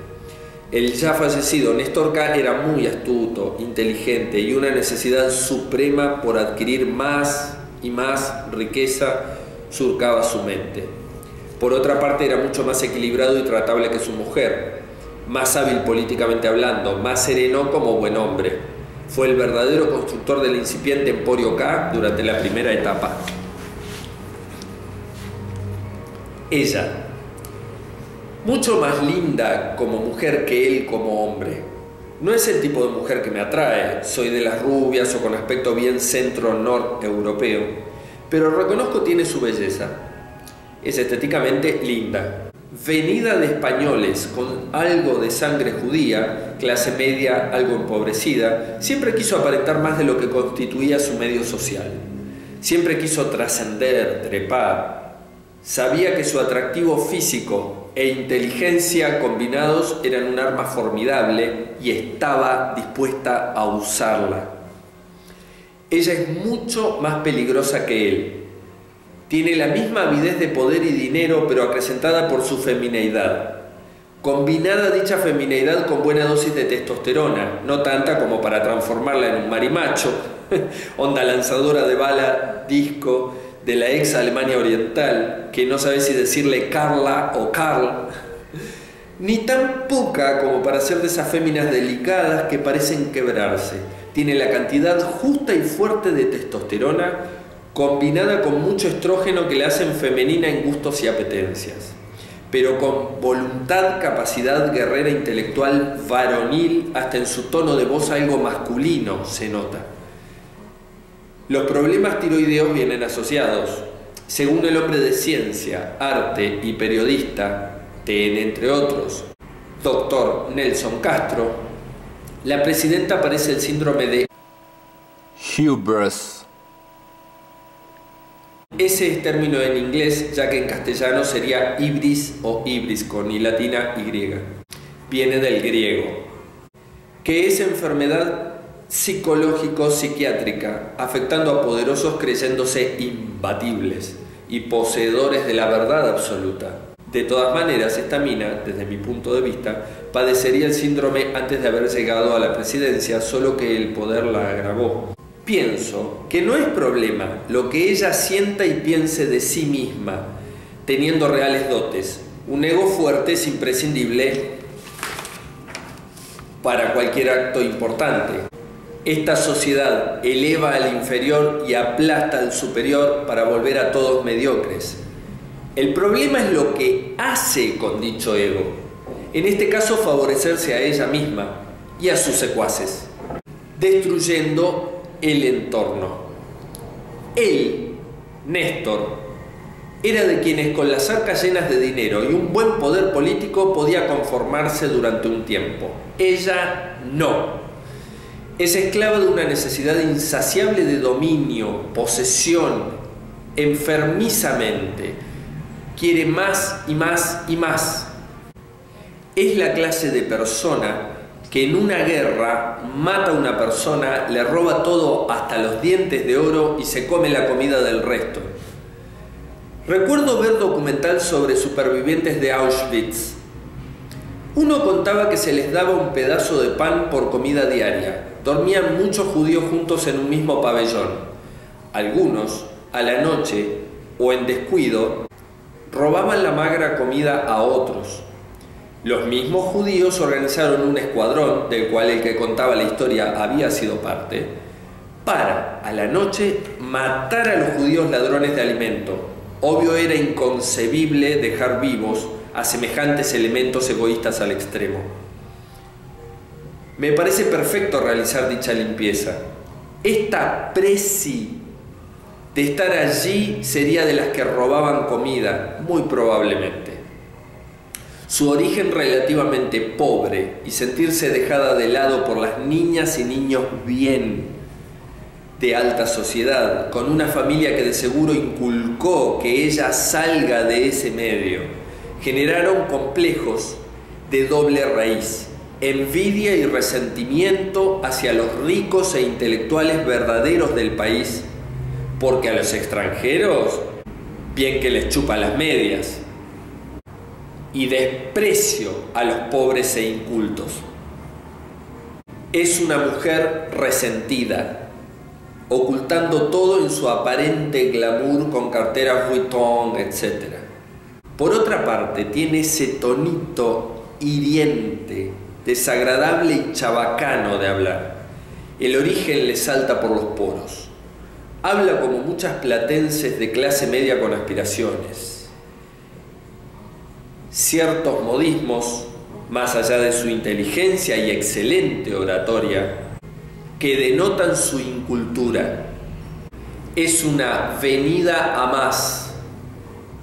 El ya fallecido Néstor K. era muy astuto, inteligente y una necesidad suprema por adquirir más y más riqueza surcaba su mente. Por otra parte, era mucho más equilibrado y tratable que su mujer, más hábil políticamente hablando, más sereno como buen hombre. Fue el verdadero constructor del incipiente Emporio K durante la primera etapa. Ella, mucho más linda como mujer que él como hombre. No es el tipo de mujer que me atrae, soy de las rubias o con aspecto bien centro-noreuropeo, pero reconozco tiene su belleza. Es estéticamente linda. Venida de españoles con algo de sangre judía, clase media algo empobrecida, siempre quiso aparentar más de lo que constituía su medio social. Siempre quiso trascender, trepar. Sabía que su atractivo físico e inteligencia combinados eran un arma formidable y estaba dispuesta a usarla. Ella es mucho más peligrosa que él. Tiene la misma avidez de poder y dinero, pero acrecentada por su femineidad. Combinada dicha femineidad con buena dosis de testosterona, no tanta como para transformarla en un marimacho, onda lanzadora de bala, disco, de la ex Alemania Oriental, que no sabe si decirle Carla o Karl, ni tan poca como para ser de esas féminas delicadas que parecen quebrarse. Tiene la cantidad justa y fuerte de testosterona, combinada con mucho estrógeno que la hacen femenina en gustos y apetencias, pero con voluntad, capacidad guerrera intelectual varonil, hasta en su tono de voz algo masculino se nota. Los problemas tiroideos vienen asociados. Según el hombre de ciencia, arte y periodista, TN entre otros, Dr. Nelson Castro, la presidenta padece el síndrome de hubris. Ese es término en inglés, ya que en castellano sería ibris o ibris con i latina y. Viene del griego, que es enfermedad psicológico-psiquiátrica, afectando a poderosos creyéndose imbatibles y poseedores de la verdad absoluta. De todas maneras, esta mina, desde mi punto de vista, padecería el síndrome antes de haber llegado a la presidencia, solo que el poder la agravó. Pienso que no es problema lo que ella sienta y piense de sí misma, teniendo reales dotes. Un ego fuerte es imprescindible para cualquier acto importante. Esta sociedad eleva al inferior y aplasta al superior para volver a todos mediocres. El problema es lo que hace con dicho ego. En este caso, favorecerse a ella misma y a sus secuaces, destruyendo el entorno. Él, Néstor, era de quienes con las arcas llenas de dinero y un buen poder político podía conformarse durante un tiempo. Ella no. Es esclava de una necesidad insaciable de dominio, posesión, enfermizamente. Quiere más y más y más. Es la clase de persona que en una guerra mata a una persona, le roba todo hasta los dientes de oro y se come la comida del resto. Recuerdo ver documental sobre supervivientes de Auschwitz. Uno contaba que se les daba un pedazo de pan por comida diaria. Dormían muchos judíos juntos en un mismo pabellón. Algunos, a la noche o en descuido, robaban la magra comida a otros. Los mismos judíos organizaron un escuadrón, del cual el que contaba la historia había sido parte, para, a la noche, matar a los judíos ladrones de alimento. Obvio era inconcebible dejar vivos a semejantes elementos egoístas al extremo. Me parece perfecto realizar dicha limpieza. Esta presi de estar allí sería de las que robaban comida, muy probablemente. Su origen relativamente pobre y sentirse dejada de lado por las niñas y niños bien de alta sociedad, con una familia que de seguro inculcó que ella salga de ese medio, generaron complejos de doble raíz, envidia y resentimiento hacia los ricos e intelectuales verdaderos del país, porque a los extranjeros, bien que les chupan las medias, y desprecio a los pobres e incultos. Es una mujer resentida, ocultando todo en su aparente glamour con carteras Vuitton, etc. Por otra parte, tiene ese tonito hiriente, desagradable y chabacano de hablar. El origen le salta por los poros. Habla como muchas platenses de clase media con aspiraciones. Ciertos modismos, más allá de su inteligencia y excelente oratoria, que denotan su incultura. Es una venida a más,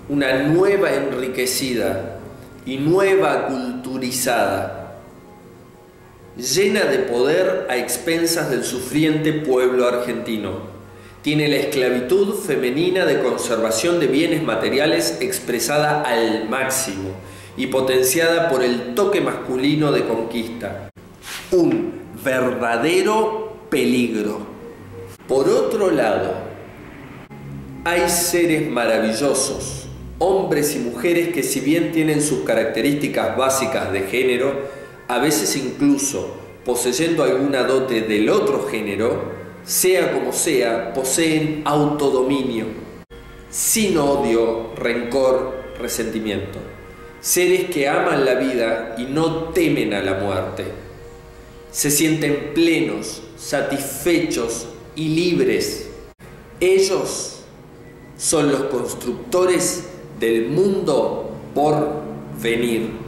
una nueva enriquecida y nueva culturizada, llena de poder a expensas del sufriente pueblo argentino. Tiene la esclavitud femenina de conservación de bienes materiales expresada al máximo y potenciada por el toque masculino de conquista. Un verdadero peligro. Por otro lado, hay seres maravillosos, hombres y mujeres que si bien tienen sus características básicas de género, a veces incluso poseyendo alguna dote del otro género, sea como sea, poseen autodominio, sin odio, rencor, resentimiento. Seres que aman la vida y no temen a la muerte. Se sienten plenos, satisfechos y libres. Ellos son los constructores del mundo por venir.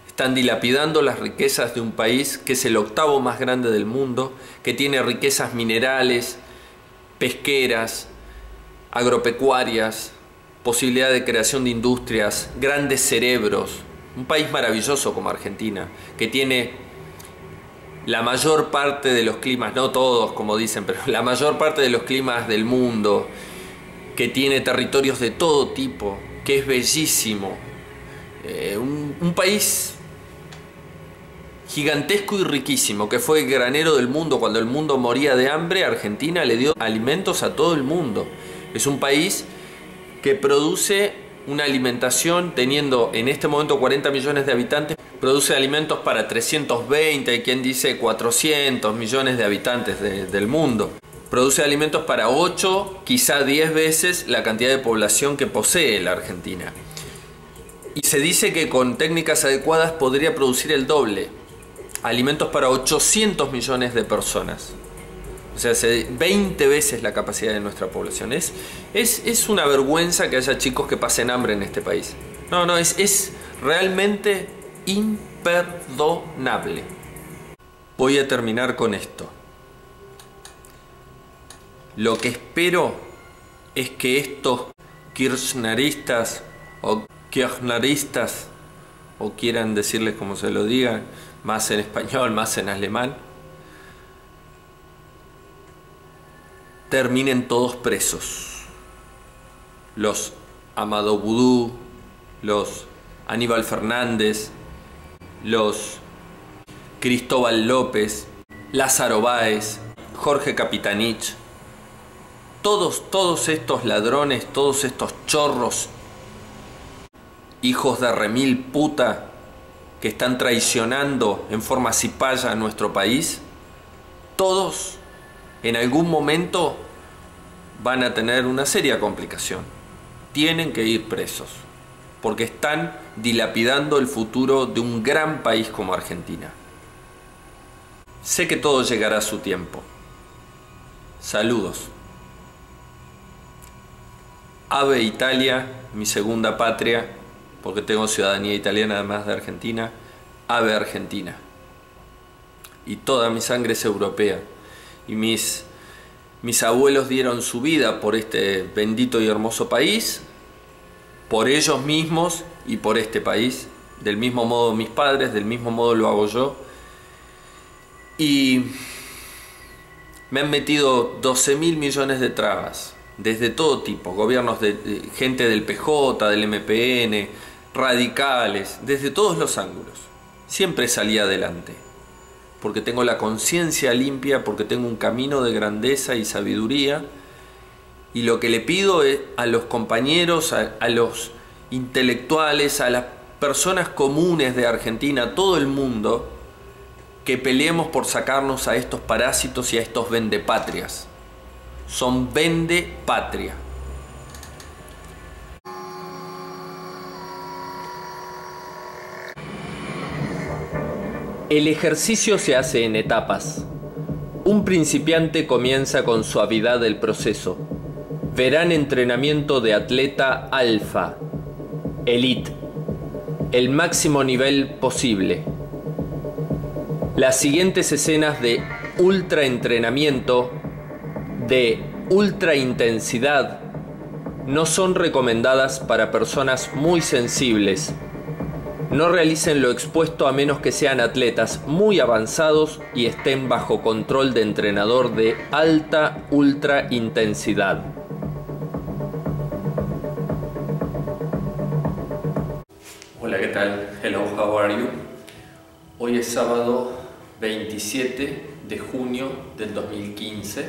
Están dilapidando las riquezas de un país que es el octavo más grande del mundo, que tiene riquezas minerales, pesqueras, agropecuarias, posibilidad de creación de industrias, grandes cerebros. Un país maravilloso como Argentina, que tiene la mayor parte de los climas, no todos como dicen, pero la mayor parte de los climas del mundo, que tiene territorios de todo tipo, que es bellísimo. Un país gigantesco y riquísimo, que fue el granero del mundo. Cuando el mundo moría de hambre, Argentina le dio alimentos a todo el mundo. Es un país que produce una alimentación, teniendo en este momento 40 millones de habitantes, produce alimentos para 320, hay quien dice 400 millones de habitantes del mundo. Produce alimentos para 8, quizá 10 veces la cantidad de población que posee la Argentina. Y se dice que con técnicas adecuadas podría producir el doble. Alimentos para 800 millones de personas. O sea, 20 veces la capacidad de nuestra población. Es una vergüenza que haya chicos que pasen hambre en este país. No, es realmente imperdonable. Voy a terminar con esto. Lo que espero es que estos kirchneristas o kirchneristas, o quieran decirles como se lo digan, más en español, más en alemán, terminen todos presos. Los Amado Vudú, los Aníbal Fernández, los Cristóbal López, Lázaro Báez, Jorge Capitanich, todos estos ladrones, todos estos chorros, hijos de remil puta, que están traicionando en forma cipaya a nuestro país, todos en algún momento van a tener una seria complicación. Tienen que ir presos, porque están dilapidando el futuro de un gran país como Argentina. Sé que todo llegará a su tiempo. Saludos. Ave Italia, mi segunda patria, porque tengo ciudadanía italiana además de Argentina. Ave Argentina. Y toda mi sangre es europea. Y mis abuelos dieron su vida por este bendito y hermoso país, por ellos mismos y por este país. Del mismo modo mis padres, del mismo modo lo hago yo. Y me han metido 12.000 millones de trabas, desde todo tipo, gobiernos de gente del PJ, del MPN, radicales, desde todos los ángulos. Siempre salí adelante, porque tengo la conciencia limpia, porque tengo un camino de grandeza y sabiduría, y lo que le pido es a los compañeros, a los intelectuales, a las personas comunes de Argentina, a todo el mundo, que peleemos por sacarnos a estos parásitos y a estos vendepatrias. Son vendepatria. El ejercicio se hace en etapas. Un principiante comienza con suavidad el proceso. Verán entrenamiento de atleta alfa, elite, el máximo nivel posible. Las siguientes escenas de ultra entrenamiento, de ultra intensidad, no son recomendadas para personas muy sensibles. No realicen lo expuesto a menos que sean atletas muy avanzados y estén bajo control de entrenador de alta ultra intensidad. Hola, ¿qué tal? Hello, how are you? Hoy es sábado 27 de junio del 2015.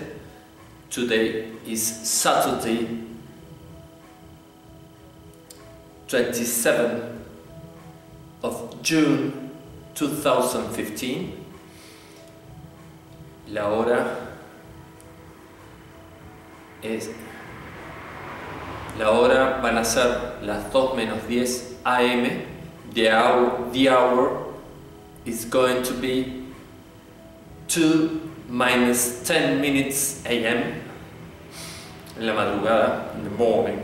Today is Saturday 27 of June 2015. La hora van a ser las 2 menos 10 AM. The hour is going to be 2 minus 10 minutes AM. En la madrugada, in the morning,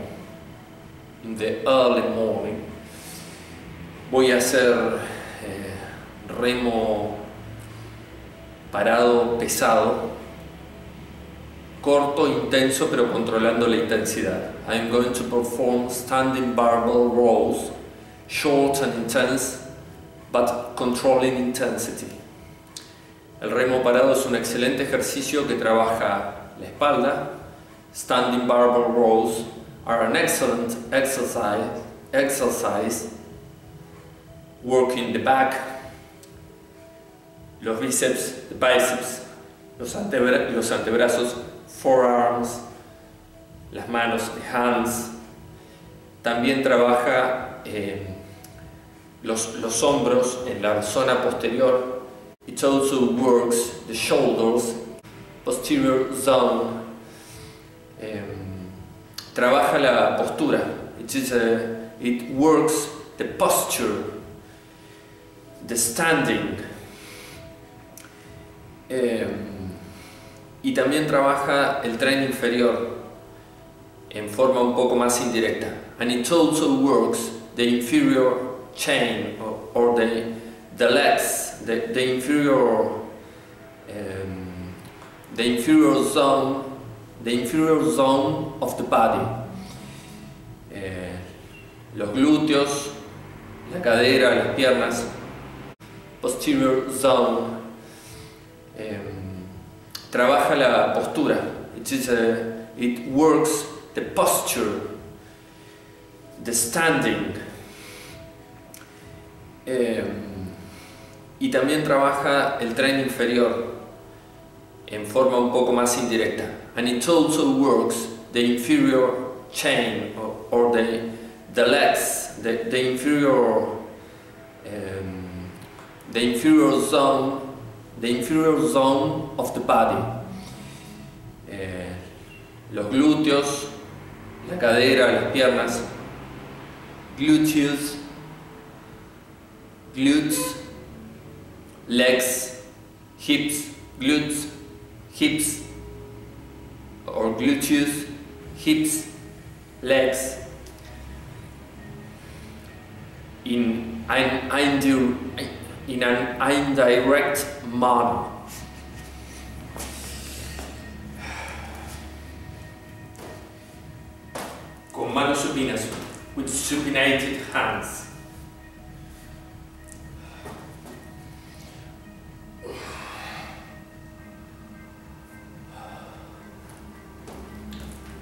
in the early morning. Voy a hacer remo parado pesado, corto, intenso, pero controlando la intensidad. I'm going to perform standing barbell rows, short and intense, but controlling intensity. El remo parado es un excelente ejercicio que trabaja la espalda. Standing barbell rows are an excellent exercise working the back, los bíceps, the biceps, los antebrazos, forearms, las manos, the hands. También trabaja los hombros en la zona posterior. It also works the shoulders, posterior zone. Trabaja la postura. It works the posture, the standing. Y también trabaja el tren inferior en forma un poco más indirecta. And it also works the inferior chain or the legs, the inferior zone of the body. Los glúteos, la cadera, las piernas. Posterior zone. Trabaja la postura. It works the posture, the standing. Y también trabaja el tren inferior en forma un poco más indirecta. And it also works the inferior chain or the legs, the inferior zone of the body. Los glúteos, la cadera, las piernas. Glutes, legs, hips, glutes, hips, or gluteus, hips, legs. In an indirect manner. Con manos supinas, with supinated hands.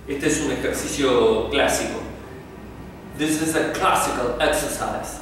Este es un ejercicio clásico. This is a classical exercise.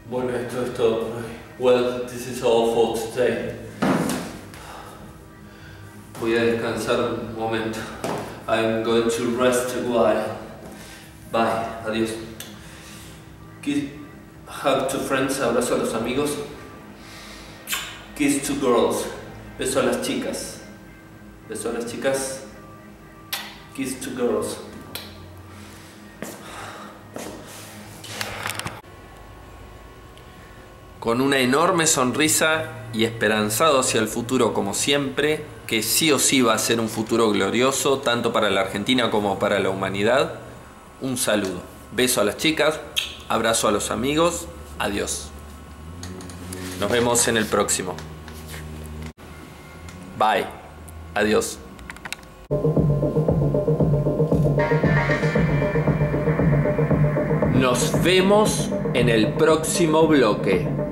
Bueno, esto es todo. Well, this is all for today. Voy a descansar un momento. I'm going to rest a while. Bye. Adiós. Kiss, hug to friends. Abrazo a los amigos. Kiss to girls. Beso a las chicas. Beso a las chicas. Kiss to girls. Con una enorme sonrisa y esperanzado hacia el futuro como siempre, que sí o sí va a ser un futuro glorioso, tanto para la Argentina como para la humanidad, un saludo. Beso a las chicas, abrazo a los amigos, adiós. Nos vemos en el próximo. Bye. Adiós. Nos vemos en el próximo bloque.